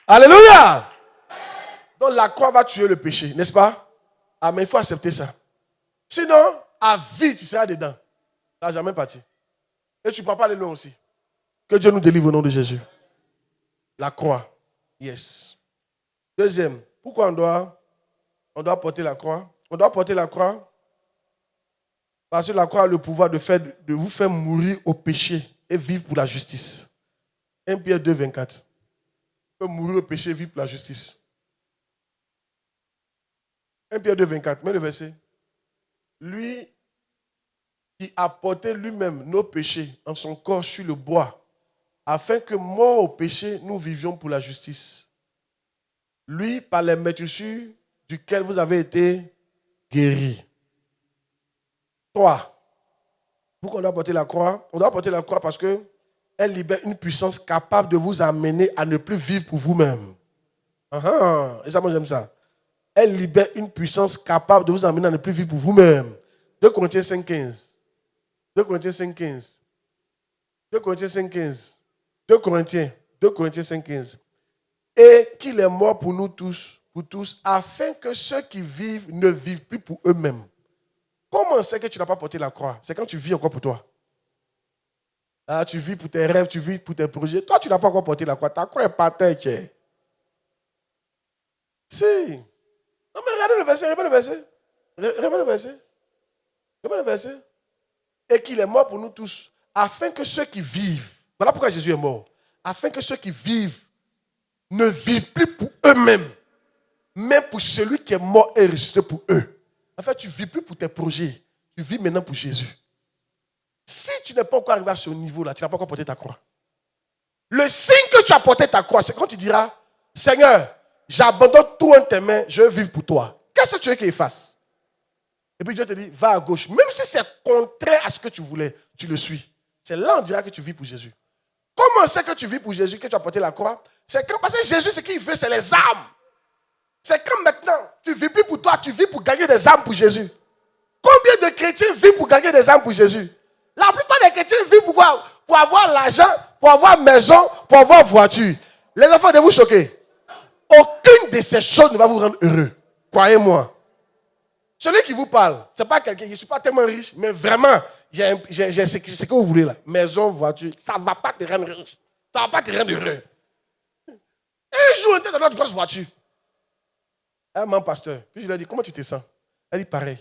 Alléluia. Donc la croix va tuer le péché, n'est-ce pas? Ah, mais il faut accepter ça. Sinon, à vie, tu seras dedans. Tu n'as jamais parti. Et tu ne prends pas les loin aussi. Que Dieu nous délivre au nom de Jésus. La croix. Yes. Deuxième, pourquoi on doit porter la croix? On doit porter la croix parce que la croix a le pouvoir de vous faire mourir au péché et vivre pour la justice. 1 Pierre 2, 24. Vous pouvez mourir au péché et vivre pour la justice. 1 Pierre 2, 24. Mets le verset. Lui qui a porté lui-même nos péchés en son corps sur le bois, afin que, morts au péché, nous vivions pour la justice. Lui, par les meurtrissures duquel vous avez été guéris. 3. Pourquoi on doit porter la croix? On doit porter la croix parce qu'elle libère une puissance capable de vous amener à ne plus vivre pour vous-même. Et ça, moi j'aime ça. Elle libère une puissance capable de vous amener à ne plus vivre pour vous-même. 2 Corinthiens 5, 15. 2 Corinthiens 5, 15. 2 Corinthiens 5, 15. 2 Corinthiens 5, 15. Et qu'il est mort pour nous tous, afin que ceux qui vivent ne vivent plus pour eux-mêmes. Comment on sait que tu n'as pas porté la croix? C'est quand tu vis encore pour toi. Ah, tu vis pour tes rêves, tu vis pour tes projets. Toi, tu n'as pas encore porté la croix. Ta croix est par terre. Si. Non, mais regardez le verset, répète le verset. Répète le verset. Répète le verset. Et qu'il est mort pour nous tous, afin que ceux qui vivent, voilà pourquoi Jésus est mort, afin que ceux qui vivent ne vivent plus pour eux-mêmes, mais pour celui qui est mort et ressuscité pour eux. En fait, tu ne vis plus pour tes projets, tu vis maintenant pour Jésus. Si tu n'es pas encore arrivé à ce niveau-là, tu n'as pas encore porté ta croix. Le signe que tu as porté ta croix, c'est quand tu diras, Seigneur, j'abandonne tout en tes mains, je veux vivre pour toi. Qu'est-ce que tu veux qu'il fasse? Et puis Dieu te dit, va à gauche. Même si c'est contraire à ce que tu voulais, tu le suis. C'est là on dira que tu vis pour Jésus. Comment on sait que tu vis pour Jésus, que tu as porté la croix? C'est quand, parce que Jésus, ce qu'il veut, c'est les âmes. C'est comme maintenant, tu ne vis plus pour toi, tu vis pour gagner des âmes pour Jésus. Combien de chrétiens vivent pour gagner des âmes pour Jésus? La plupart des chrétiens vivent pour avoir l'argent, pour avoir maison, pour avoir voiture. Les enfants, de vous choquer. Aucune de ces choses ne va vous rendre heureux. Croyez-moi. Celui qui vous parle, ce n'est pas quelqu'un, je ne suis pas tellement riche, mais vraiment, j'ai ce que vous voulez là. Maison, voiture, ça ne va pas te rendre riche. Ça ne va pas te rendre heureux. Un jour, on était dans notre grosse voiture. Mon pasteur, puis je lui ai dit, comment tu te sens? Elle dit, pareil.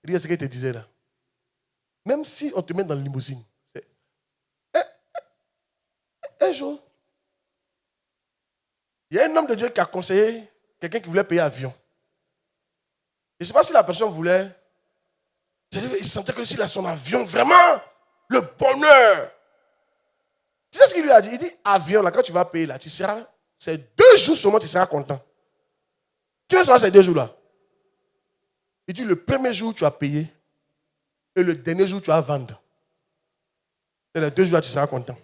Il dit, ce qu'elle te disait là. Même si on te met dans la limousine, un jour, il y a un homme de Dieu qui a conseillé quelqu'un qui voulait payer avion. Je ne sais pas si la personne voulait. Il sentait que s'il a son avion, vraiment, le bonheur. Tu sais ce qu'il lui a dit? Il dit, avion, là, quand tu vas payer, là, tu seras, c'est 2 jours seulement, tu seras content. Tu veux savoir ces 2 jours-là? Il dit, le premier jour, tu as payé, et le dernier jour, tu vas vendre. Et les 2 jours-là, tu seras content.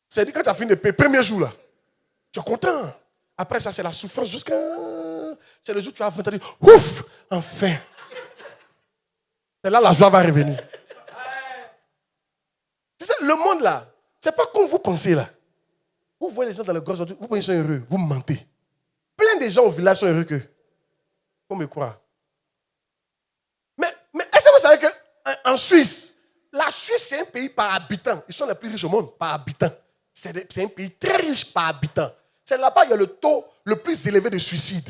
C'est-à-dire, quand tu as fini de payer, premier jour, là, tu es content. Après ça, c'est la souffrance jusqu'à... C'est le jour où tu vas vendre, tu dis, ouf, enfin. C'est là la joie va revenir. C'est ça, le monde là, c'est pas comme vous pensez là. Vous voyez les gens dans le grosses voitures, vous pensez qu'ils sont heureux, vous mentez. Plein de gens au village sont heureux qu'eux. Faut me croire. Mais est-ce que vous savez qu'en Suisse, la Suisse c'est un pays par habitant. Ils sont les plus riches au monde par habitant. C'est un pays très riche par habitant. C'est là-bas qu'il y a le taux le plus élevé de suicide.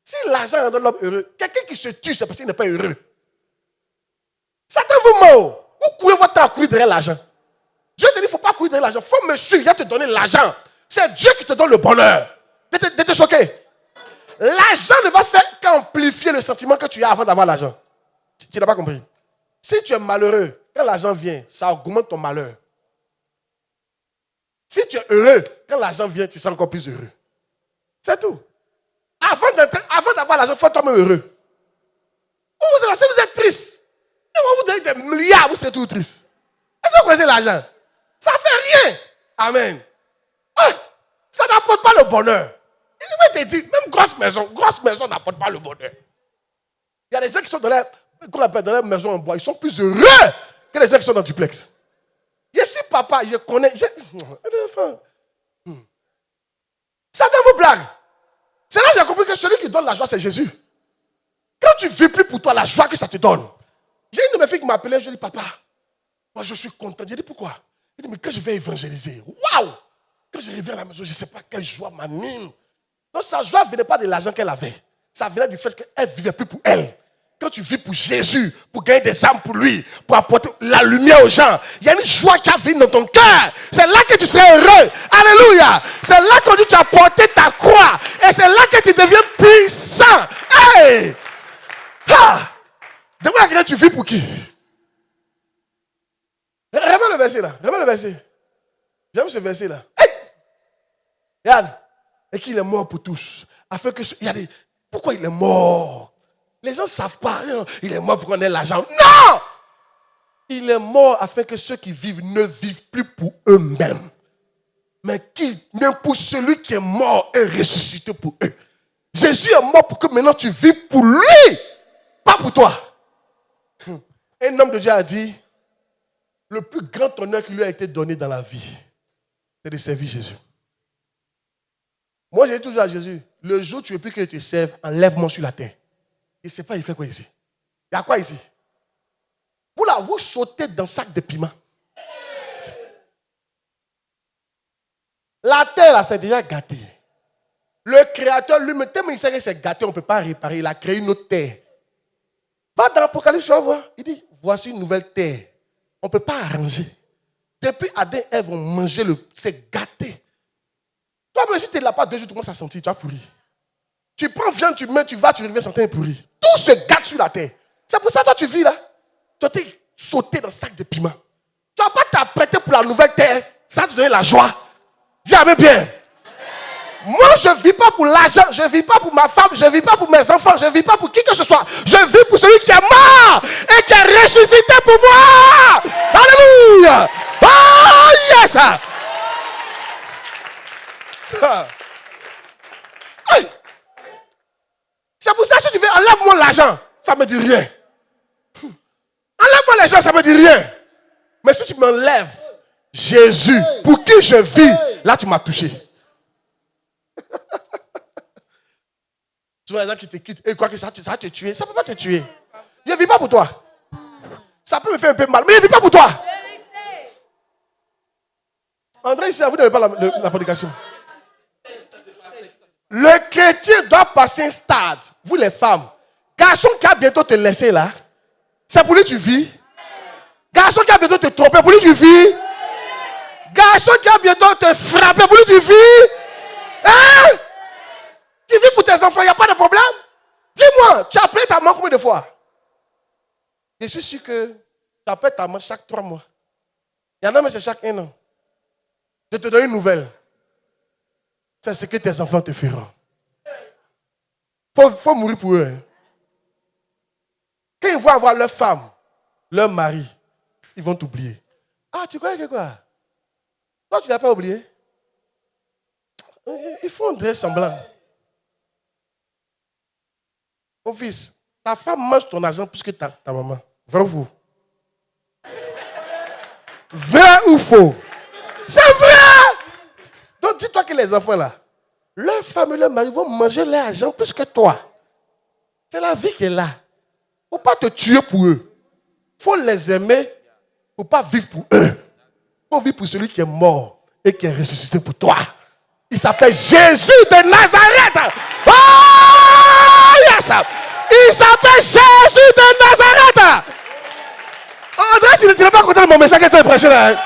Si l'argent rend l'homme heureux, quelqu'un qui se tue, c'est parce qu'il n'est pas heureux. Certains vous mentent. Vous courez votre temps à courir derrière l'argent. Dieu te dit, il ne faut pas courir derrière l'argent. Il faut me suivre, il va te donner l'argent. C'est Dieu qui te donne le bonheur. T'es choqué? L'argent ne va faire qu'amplifier le sentiment que tu as avant d'avoir l'argent. Tu n'as pas compris? Si tu es malheureux, quand l'argent vient, ça augmente ton malheur. Si tu es heureux, quand l'argent vient, tu seras encore plus heureux. C'est tout. Avant d'avoir l'argent, il faut être toi-même heureux. Si vous êtes triste, on va vous donner des milliards, vous serez toujours triste. Est-ce que vous connaissez l'argent? Ça ne fait rien. Amen. Ça n'apporte pas le bonheur. Il va te dire, même grosse maison n'apporte pas le bonheur. Il y a des gens qui sont dans leur maison en bois, ils sont plus heureux que les gens qui sont dans le duplex. Ici, papa, je connais. Certains vous blaguent. C'est là que j'ai compris que celui qui donne la joie, c'est Jésus. Quand tu ne vis plus pour toi la joie que ça te donne. J'ai une de mes filles qui m'appelait, je lui dis, papa, moi je suis content. J'ai dit, pourquoi? Il dit, mais quand je vais évangéliser, waouh! Quand je reviens à la maison, je ne sais pas quelle joie m'anime. Donc sa joie ne venait pas de l'argent qu'elle avait. Ça venait du fait qu'elle ne vivait plus pour elle. Quand tu vis pour Jésus, pour gagner des âmes pour lui, pour apporter la lumière aux gens, il y a une joie qui a vécu dans ton cœur. C'est là que tu seras heureux. Alléluia. C'est là que tu as porté ta croix. Et c'est là que tu deviens puissant. Hey! Demande à quelqu'un, tu vis pour qui? Remets le verset là. Remets le verset. J'aime ce verset là. Hey! Regarde. Et qu'il est mort pour tous. Afin que pourquoi il est mort? Les gens ne savent pas. Il est mort pour qu'on ait l'argent. Non! Il est mort afin que ceux qui vivent ne vivent plus pour eux-mêmes. Mais même pour celui qui est mort et ressuscité pour eux. Jésus est mort pour que maintenant tu vives pour lui. Pas pour toi. Un homme de Dieu a dit, le plus grand honneur qui lui a été donné dans la vie, c'est de servir Jésus. Moi, j'ai dit toujours à Jésus, le jour où tu ne veux plus que je te serve, enlève-moi sur la terre. Il ne sait pas, il fait quoi ici? Il y a quoi ici? Vous sautez dans un sac de piment. La terre, là, c'est déjà gâté. Le Créateur, lui-même, tellement il sait que c'est gâté, on ne peut pas réparer. Il a créé une autre terre. Va dans l'Apocalypse, tu vas voir. Il dit, voici une nouvelle terre. On ne peut pas arranger. Depuis Adam et Ève ont mangé c'est gâté. Toi, même si tu ne l'as pas 2 jours, tu commences à sentir, tu as pourri. Tu prends viande, tu mets, tu vas, tu reviens, sentir pourri. Tout se gâte sur la terre. C'est pour ça que toi, tu vis là. Tu as sauté dans le sac de piment. Tu ne vas pas t'apprêter pour la nouvelle terre. Ça va te donner la joie. Dis amen bien. Moi, je ne vis pas pour l'argent, je ne vis pas pour ma femme, je ne vis pas pour mes enfants, je ne vis pas pour qui que ce soit. Je vis pour celui qui est mort et qui est ressuscité pour moi. Alléluia. Oh yes. C'est pour ça que tu veux enlève-moi l'argent, ça ne me dit rien. Enlève-moi l'argent, ça ne me dit rien. Mais si tu m'enlèves Jésus, pour qui je vis, là tu m'as touché. Tu vois les gens qui te quittent et quoi que ça va te tuer. Ça ne peut pas te tuer. Je ne vis pas pour toi. Ça peut me faire un peu mal, mais je ne vis pas pour toi. André, ici, vous n'avez pas la prédication. Le chrétien doit passer un stade. Vous les femmes. Garçon qui a bientôt te laissé là, c'est pour lui que tu vis. Garçon qui a bientôt te trompé, pour lui tu vis. Garçon qui a bientôt te frappé, pour lui tu vis. Hein? Tu vis pour tes enfants, il n'y a pas de problème. Dis-moi, tu as appelé ta maman combien de fois? Je suis sûr que tu appelles ta maman chaque 3 mois. Il y en a, mais c'est chaque 1 an. Je te donne une nouvelle. C'est ce que tes enfants te feront. Il faut mourir pour eux. Hein. Quand ils vont avoir leur femme, leur mari, ils vont t'oublier. Ah, tu crois que quoi? Toi, tu ne l'as pas oublié? Ils font un semblant. Mon fils, ta femme mange ton argent plus que ta maman. Vrai ou faux? Vrai ou faux? C'est vrai! Donc dis-toi que les enfants là, leur femme et leur mari vont manger leur argent plus que toi. C'est la vie qui est là. Il ne faut pas te tuer pour eux. Il faut les aimer. Il ne faut pas vivre pour eux. Il faut vivre pour celui qui est mort et qui est ressuscité pour toi. Il s'appelle Jésus de Nazareth. Oh, yes! Il s'appelle Jésus de Nazareth. André, tu n'es pas content de mon message qui est impressionnant.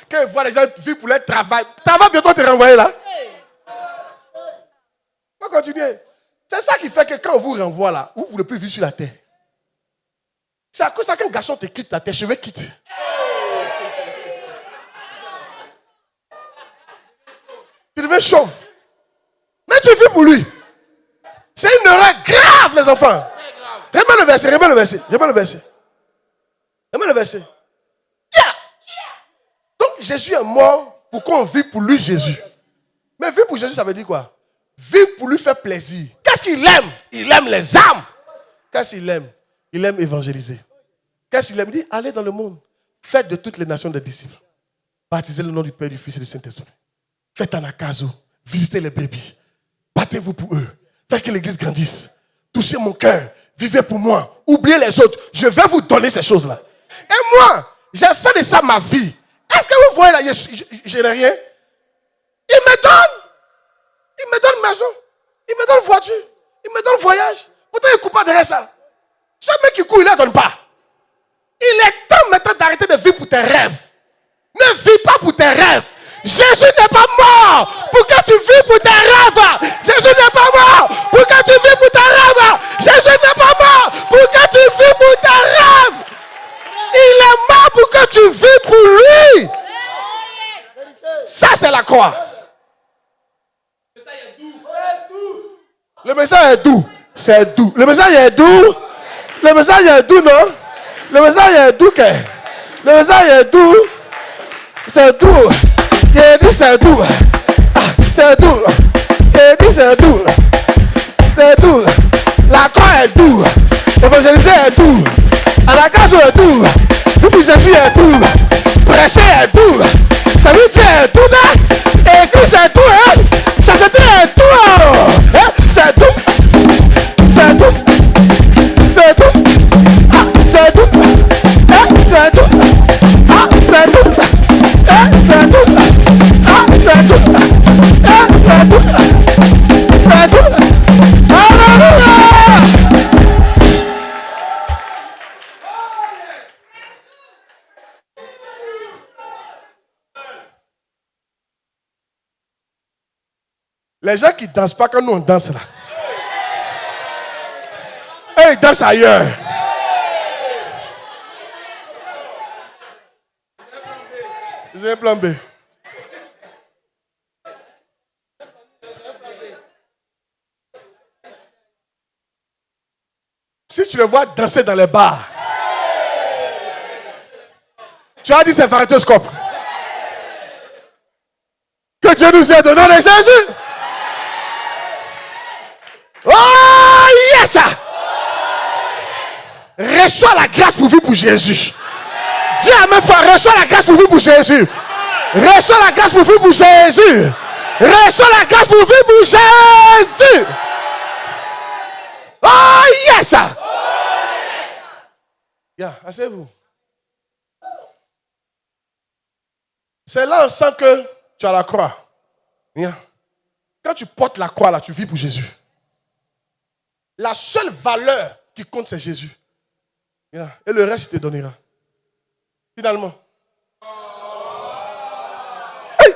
Quand ils voient les gens vivre pour leur travail, ça va bientôt te renvoyer là. On va continuer. C'est ça qui fait que quand on vous renvoie là, vous ne voulez plus vivre sur la terre. C'est à cause de ça qu'un garçon te quitte la terre, je vais quitter. Tu deviens chauve. Mais tu vis pour lui. C'est une erreur grave, les enfants. Remets le verset, remets le verset, remets le verset. Remets le verset. Yeah. Donc Jésus est mort pour qu'on vive pour lui, Jésus. Mais vivre pour Jésus, ça veut dire quoi? Vivre pour lui faire plaisir. Qu'est-ce qu'il aime? Il aime les âmes. Qu'est-ce qu'il aime? Il aime évangéliser. Qu'est-ce qu'il aime? Il dit, allez dans le monde. Faites de toutes les nations des disciples. Baptisez le nom du Père, du Fils et du Saint-Esprit. Faites un akazo. Visitez les brebis. Battez-vous pour eux. Faites que l'église grandisse. Touchez mon cœur. Vivez pour moi. Oubliez les autres. Je vais vous donner ces choses-là. Et moi, j'ai fait de ça ma vie. Est-ce que vous voyez là, je n'ai rien? Il me donne une maison. Il me donne une voiture. Il me donne un voyage. Pourtant, il ne coupe pas derrière ça. Ce mec qui court, il ne la donne pas. Il est temps maintenant d'arrêter de vivre pour tes rêves. Ne vis pas pour tes rêves. Jésus n'est pas mort pour que tu vives pour tes rêves. Jésus n'est pas mort pour que tu vives pour tes rêves. Jésus n'est pas mort pour que tu vives pour tes rêves. Il est mort pour que tu vives pour lui. Ça, c'est la croix. Le message est doux. C'est doux. Le message est doux. Le message est doux, non? Le message est doux, que? Le message est doux. C'est doux. J'ai dit c'est doux. C'est doux. J'ai dit c'est doux. C'est doux. La croix est doux. Évangéliser est doux. À la cage est doux. Puis Jésus est doux. Prêcher est doux. Servir Dieu est doux. Et Christ est doux. Chasteté est doux. C'est doux. C'est doux. C'est doux. C'est doux. C'est doux. C'est doux. C'est doux. C'est doux. C'est doux. Alléluia. Les gens qui ne dansent pas quand nous on danse là. Eux ils dansent ailleurs. J'ai un plan B. Si tu les vois danser dans les bars, tu as dit c'est pharétoscope. Que Dieu nous aide au nom de Jésus. Oh yes! Reçois la grâce pour vivre pour Jésus. Dis à mes frères, reçois la grâce pour vivre pour Jésus. Reçois la grâce pour vivre pour Jésus. Reçois la grâce pour vivre pour Jésus. Oh yes! Yeah, asseyez-vous. C'est là on sent que tu as la croix. Yeah. Quand tu portes la croix là, tu vis pour Jésus. La seule valeur qui compte, c'est Jésus. Yeah. Et le reste, il te donnera. Finalement. Hey!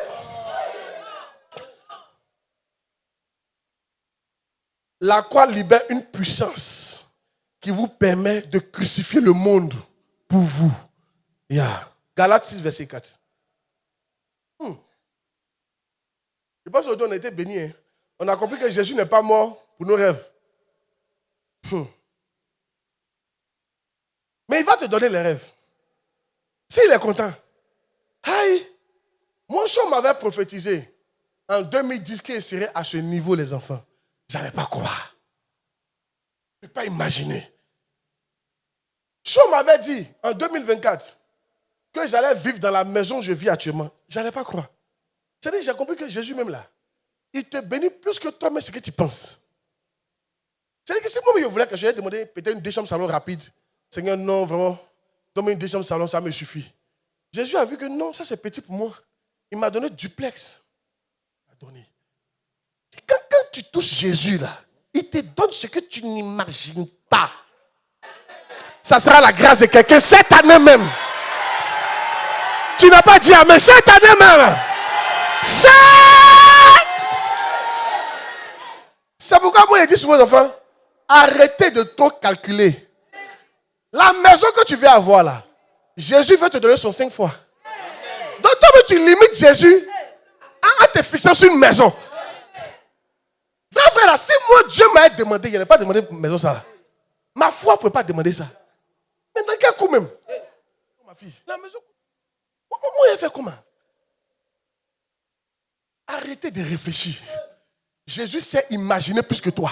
La croix libère une puissance qui vous permet de crucifier le monde pour vous. Yeah. Galates 6, verset 4. Je pense qu'aujourd'hui, on a été bénis. Hein? On a compris que Jésus n'est pas mort pour nos rêves. Mais il va te donner les rêves. S'il est content. Aïe, mon chum m'avait prophétisé en 2010 qu'il serait à ce niveau, les enfants. Je n'allais pas croire. Je ne peux pas imaginer. Chum m'avait dit en 2024 que j'allais vivre dans la maison où je vis actuellement. Je n'allais pas croire. C'est-à-dire, j'ai compris que Jésus même là, il te bénit plus que toi-même ce que tu penses. C'est-à-dire que si moi je voulais que je lui demandé peut-être une 2 chambres salon rapide, Seigneur, non, vraiment, donne-moi une 2 chambres salon, ça me suffit. Jésus a vu que non, ça c'est petit pour moi. Il m'a donné duplex. Il m'a donné. Quand tu touches Jésus là, il te donne ce que tu n'imagines pas. Ça sera la grâce de quelqu'un cette année même. Tu n'as pas dit amen, cette année même. C'est pourquoi moi je dis souvent aux enfants, arrêtez de trop calculer. La maison que tu veux avoir là, Jésus veut te donner son 5 fois. Donc toi tu limites Jésus à en te fixant sur une maison. Frère, là, si moi Dieu m'avait demandé, il n'avait pas demandé une maison ça. Ma foi ne pouvait pas demander ça. Mais dans quel coup même? Ma fille, la maison. Moi, il a fait comment? Arrêtez de réfléchir. Jésus sait imaginer plus que toi.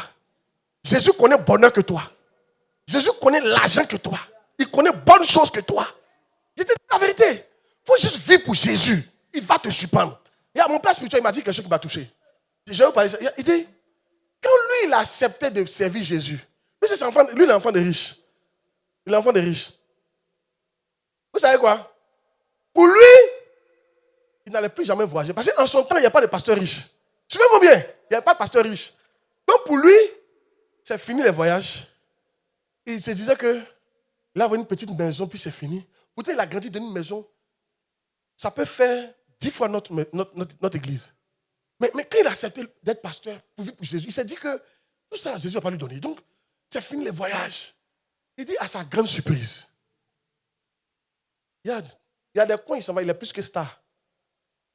Jésus connaît bonheur que toi. Jésus connaît l'argent que toi. Il connaît bonnes choses que toi. Je te dis la vérité. Il faut juste vivre pour Jésus. Il va te surprendre. Et à mon père spirituel, il m'a dit quelque chose qui m'a touché. Je vais vous parler. Il dit, quand lui, il a accepté de servir Jésus, lui, il est l'enfant des riches. Il est l'enfant des riches. Vous savez quoi? Pour lui, il n'allait plus jamais voyager. Parce qu'en son temps, il n'y a pas de pasteur riche. Suivez-moi bien. Il n'y a pas de pasteur riche. Donc pour lui, c'est fini les voyages. Il se disait que là, il a une petite maison, puis c'est fini. Pourtant, il a grandi dans une maison. Ça peut faire 10 fois notre église. Mais quand il a accepté d'être pasteur pour vivre pour Jésus, il s'est dit que tout ça, Jésus n'a pas lui donné. Donc, c'est fini les voyages. Il dit à sa grande surprise, il y a des coins, il s'en va, il est plus que star.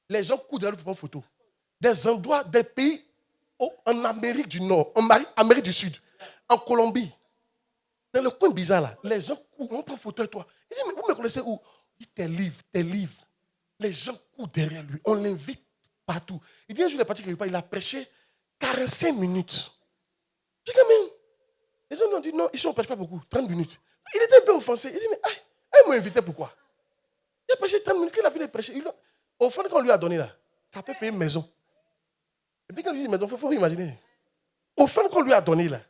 Les gens courent derrière lui pour prendre photo. Des endroits, des pays en Amérique du Nord, en Amérique du Sud, en Colombie. Dans le coin bizarre là, les gens courent, on prend photo de toi. Il dit, mais vous me connaissez où? Il dit, tes livres. Les gens courent derrière lui, on l'invite partout. Il dit, un jour, il est parti quelque part, il a prêché 45 minutes. Je dis, quand même, les gens lui ont dit, non, ici on ne prêche pas beaucoup, 30 minutes. Il était un peu offensé. Il dit, mais ils m'ont invité pourquoi? Il a prêché 30 minutes, quand il a fini de prêcher, au fond, qu'on lui a donné là, ça peut payer une maison. Et puis quand il dit maison, il faut imaginer. Au fond, qu'on lui a donné là,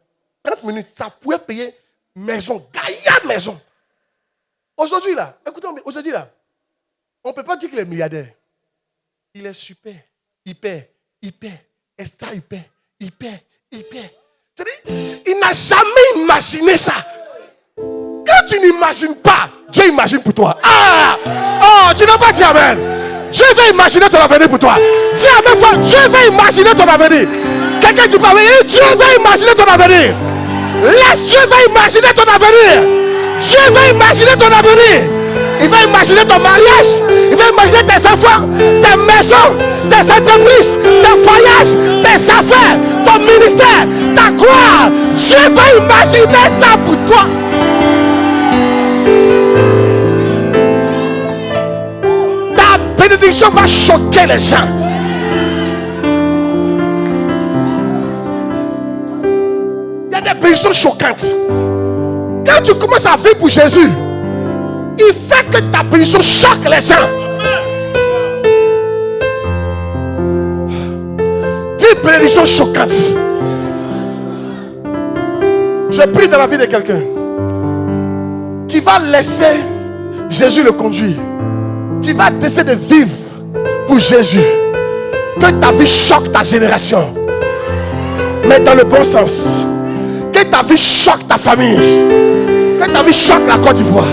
30 minutes, ça pouvait payer maison, gaillard maison. Aujourd'hui là, écoutez-moi, aujourd'hui là, on ne peut pas dire qu'il est milliardaire. Il est super, hyper, extra hyper. C'est-à-dire, il n'a jamais imaginé ça. Quand tu n'imagines pas, Dieu imagine pour toi. Tu n'as pas dit amen. Dieu va imaginer ton avenir pour toi. Dis amen fort, Dieu va imaginer ton avenir. Quelqu'un dit pas, mais Dieu va imaginer ton avenir. Laisse Dieu va imaginer ton avenir. Dieu va imaginer ton avenir. Il va imaginer ton mariage. Il va imaginer tes enfants, tes maisons, tes entreprises, tes voyages, tes affaires, ton ministère, ta gloire. Dieu va imaginer ça pour toi. Ta bénédiction va choquer les gens. Il y a des bénédictions choquantes. Quand tu commences à vivre pour Jésus, il fait que ta bénédiction choque les gens. Dis bénédiction choquante. Je prie dans la vie de quelqu'un qui va laisser Jésus le conduire, qui va décider de vivre pour Jésus. Que ta vie choque ta génération, mais dans le bon sens. Que ta vie choque ta famille. Que ta vie choque la Côte d'Ivoire,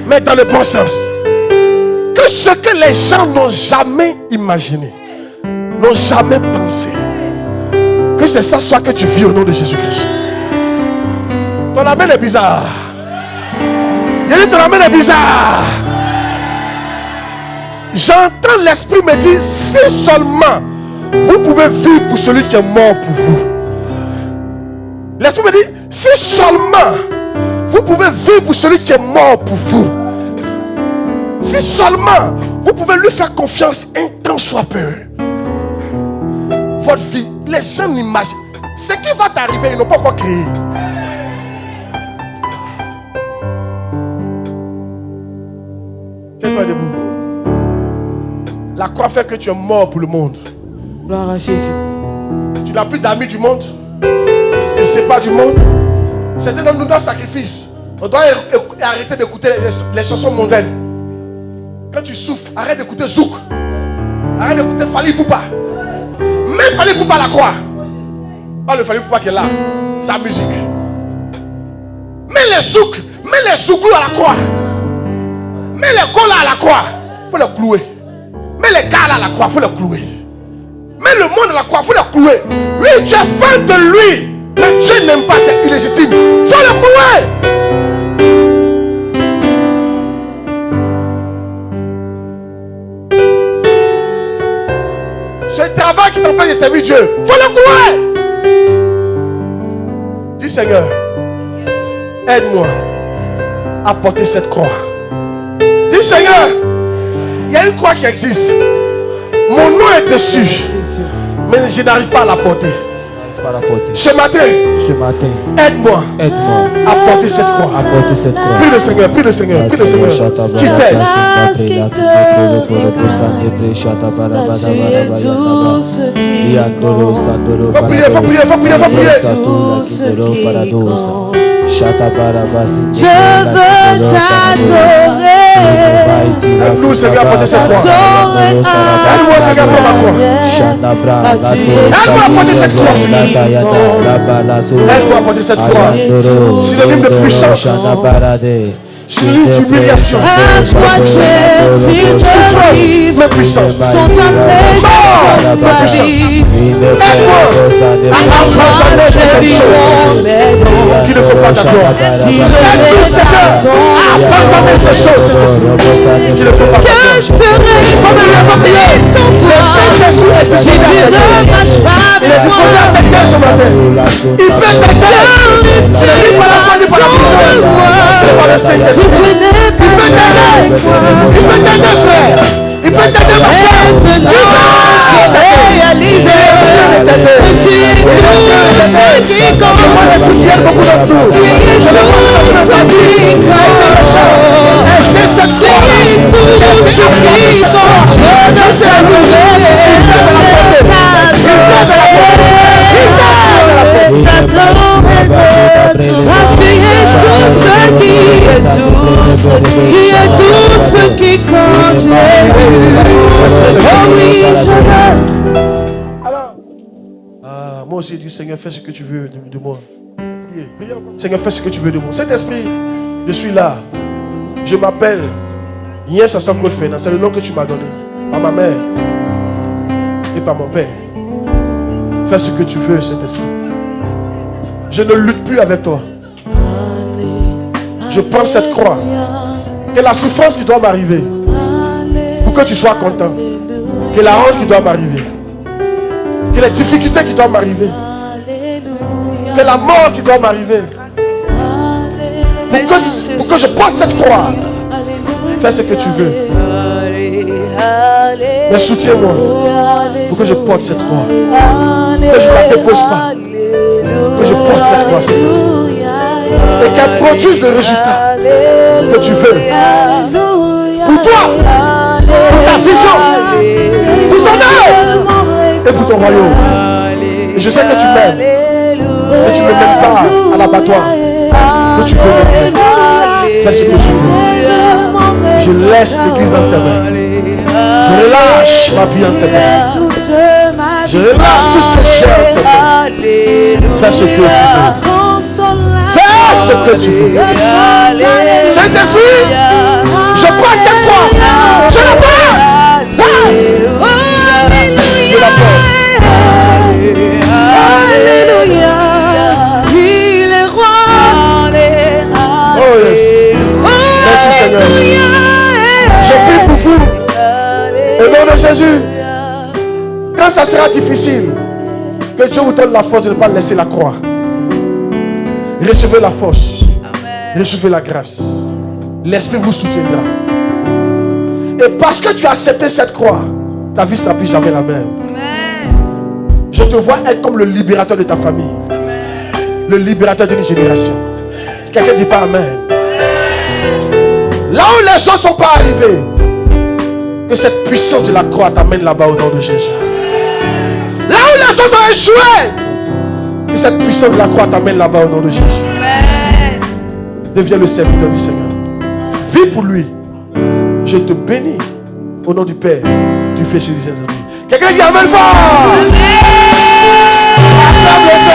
mais dans le bon sens. Que ce que les gens n'ont jamais imaginé, n'ont jamais pensé, que c'est ça soit que tu vis au nom de Jésus-Christ. Ton amen est bizarre. Il dit ton amen est bizarre. J'entends l'esprit me dire, si seulement vous pouvez vivre pour celui qui est mort pour vous. L'esprit me dit, si seulement vous pouvez vivre pour celui qui est mort pour vous. Si seulement vous pouvez lui faire confiance un temps soit peu. Votre vie, les gens n'imaginent. Ce qui va t'arriver, ils n'ont pas encore créé. Tiens-toi debout. La croix fait que tu es mort pour le monde. Gloire à Jésus. Tu n'as plus d'amis du monde. Tu ne sais pas du monde. C'est dans notre sacrifice. On doit arrêter d'écouter les chansons mondaines. Quand tu souffres, arrête d'écouter Zouk. Arrête d'écouter Fali Poupa. Mets Fali Poupa à la croix. Pas le Fali Poupa qui est là. Sa musique. Mets les Zouk. Mets les Zouglou à la croix. Mets les Gola à la croix. Il faut les clouer. Mets les gars à la croix. Il faut les clouer. Mets le monde à la croix. Il faut les clouer. Oui, tu es fan de lui. Mais Dieu n'aime pas, c'est illégitime. Il faut le clouer. servir Dieu. Il faut le courir. Dis Seigneur, aide-moi à porter cette croix. Dis Seigneur, il y a une croix qui existe. Mon nom est dessus, mais je n'arrive pas à la porter. Ce matin, aide-moi à porter cette croix. Prie le Seigneur, prie le Seigneur, prie le Seigneur. Qui t'aide. Faut prier, faut prier, faut prier, faut prier. Je veux t'adorer. Aide-nous, Seigneur, à porter cette croix. Aide-moi, Seigneur, à porter ma croix. Aide-moi à porter cette croix, Seigneur. Aide-moi à porter cette croix. Synonyme de puissance. Synonyme d'humiliation. Souffrance, ma puissance. Mort, ma puissance. Aide-moi à abandonner cette chose qui ne fait pas ta gloire. Aide-nous, Seigneur, à abandonner ces choses, cet esprit qui ne fait pas ta gloire. Si tu ne marches pas, il est disposé à t'aider ce matin. Il peut t'aider. C'est lui par la foi, par la puissance. Par le Saint-Esprit. Il peut t'aider. Il peut t'aider, frère. Il peut t'aider, ma soeur. Réaliser. Tu es tout ce qui compte. Je vois l'esprit qui aide beaucoup d'entre nous. Tu es tout ce qui compte. Tu es tout ce qui compte. Je ne sais pas. Tu es tout ce qui compte. Alors, moi aussi, du Seigneur, fais ce que tu veux de moi. Seigneur, fais ce que tu veux de moi. Cet esprit, je suis là. Je m'appelle Niès Assemblée Fena. C'est le nom que tu m'as donné. Par ma mère et par mon père. Fais ce que tu veux, cet esprit. Je ne lutte plus avec toi. Je prends cette croix. Que la souffrance qui doit m'arriver, pour que tu sois content. Que la honte qui doit m'arriver. Que les difficultés qui doivent m'arriver. Que la mort qui doit m'arriver. Pour que je porte cette croix. Fais ce que tu veux. Mais soutiens-moi. Pour que je porte cette croix. Que je ne la dépose pas. Que je porte cette croix. Et qu'elle produise le résultat que tu veux. Pour toi. Pour ta vision. Pour ton œuvre. Et pour ton royaume. Et je sais que tu m'aimes. Que tu ne m'aimes pas à l'abattoir. Que tu peux m'aimer. Fais ce que tu veux. Je laisse l'église en tes mains. Je relâche ma vie en tes mains. Je relâche tout ce que j'ai en tes mains. Fais ce que tu veux. Fais ce que tu veux. Saint-Esprit, je prends cette croix. Je la porte. Je la porte. Alléluia. Il est roi. Oh yes. Merci Seigneur. Je prie pour vous. Au nom de Jésus. Quand ça sera difficile, que Dieu vous donne la force de ne pas laisser la croix. Recevez la force. Amen. Recevez la grâce. L'Esprit vous soutiendra. Et parce que tu as accepté cette croix, ta vie ne sera plus jamais la même. Amen. Je te vois être comme le libérateur de ta famille. Amen. Le libérateur d'une génération. Quelqu'un dit pas Amen. Là où les gens ne sont pas arrivés, que cette puissance de la croix t'amène là-bas au nom de Jésus. Là où les gens ont échoué, que cette puissance de la croix t'amène là-bas au nom de Jésus. Amen. Deviens le serviteur du Seigneur. Vis pour lui. Je te bénis au nom du Père, du Fils et du Saint-Esprit. Quelqu'un dit Amen fort. Amen.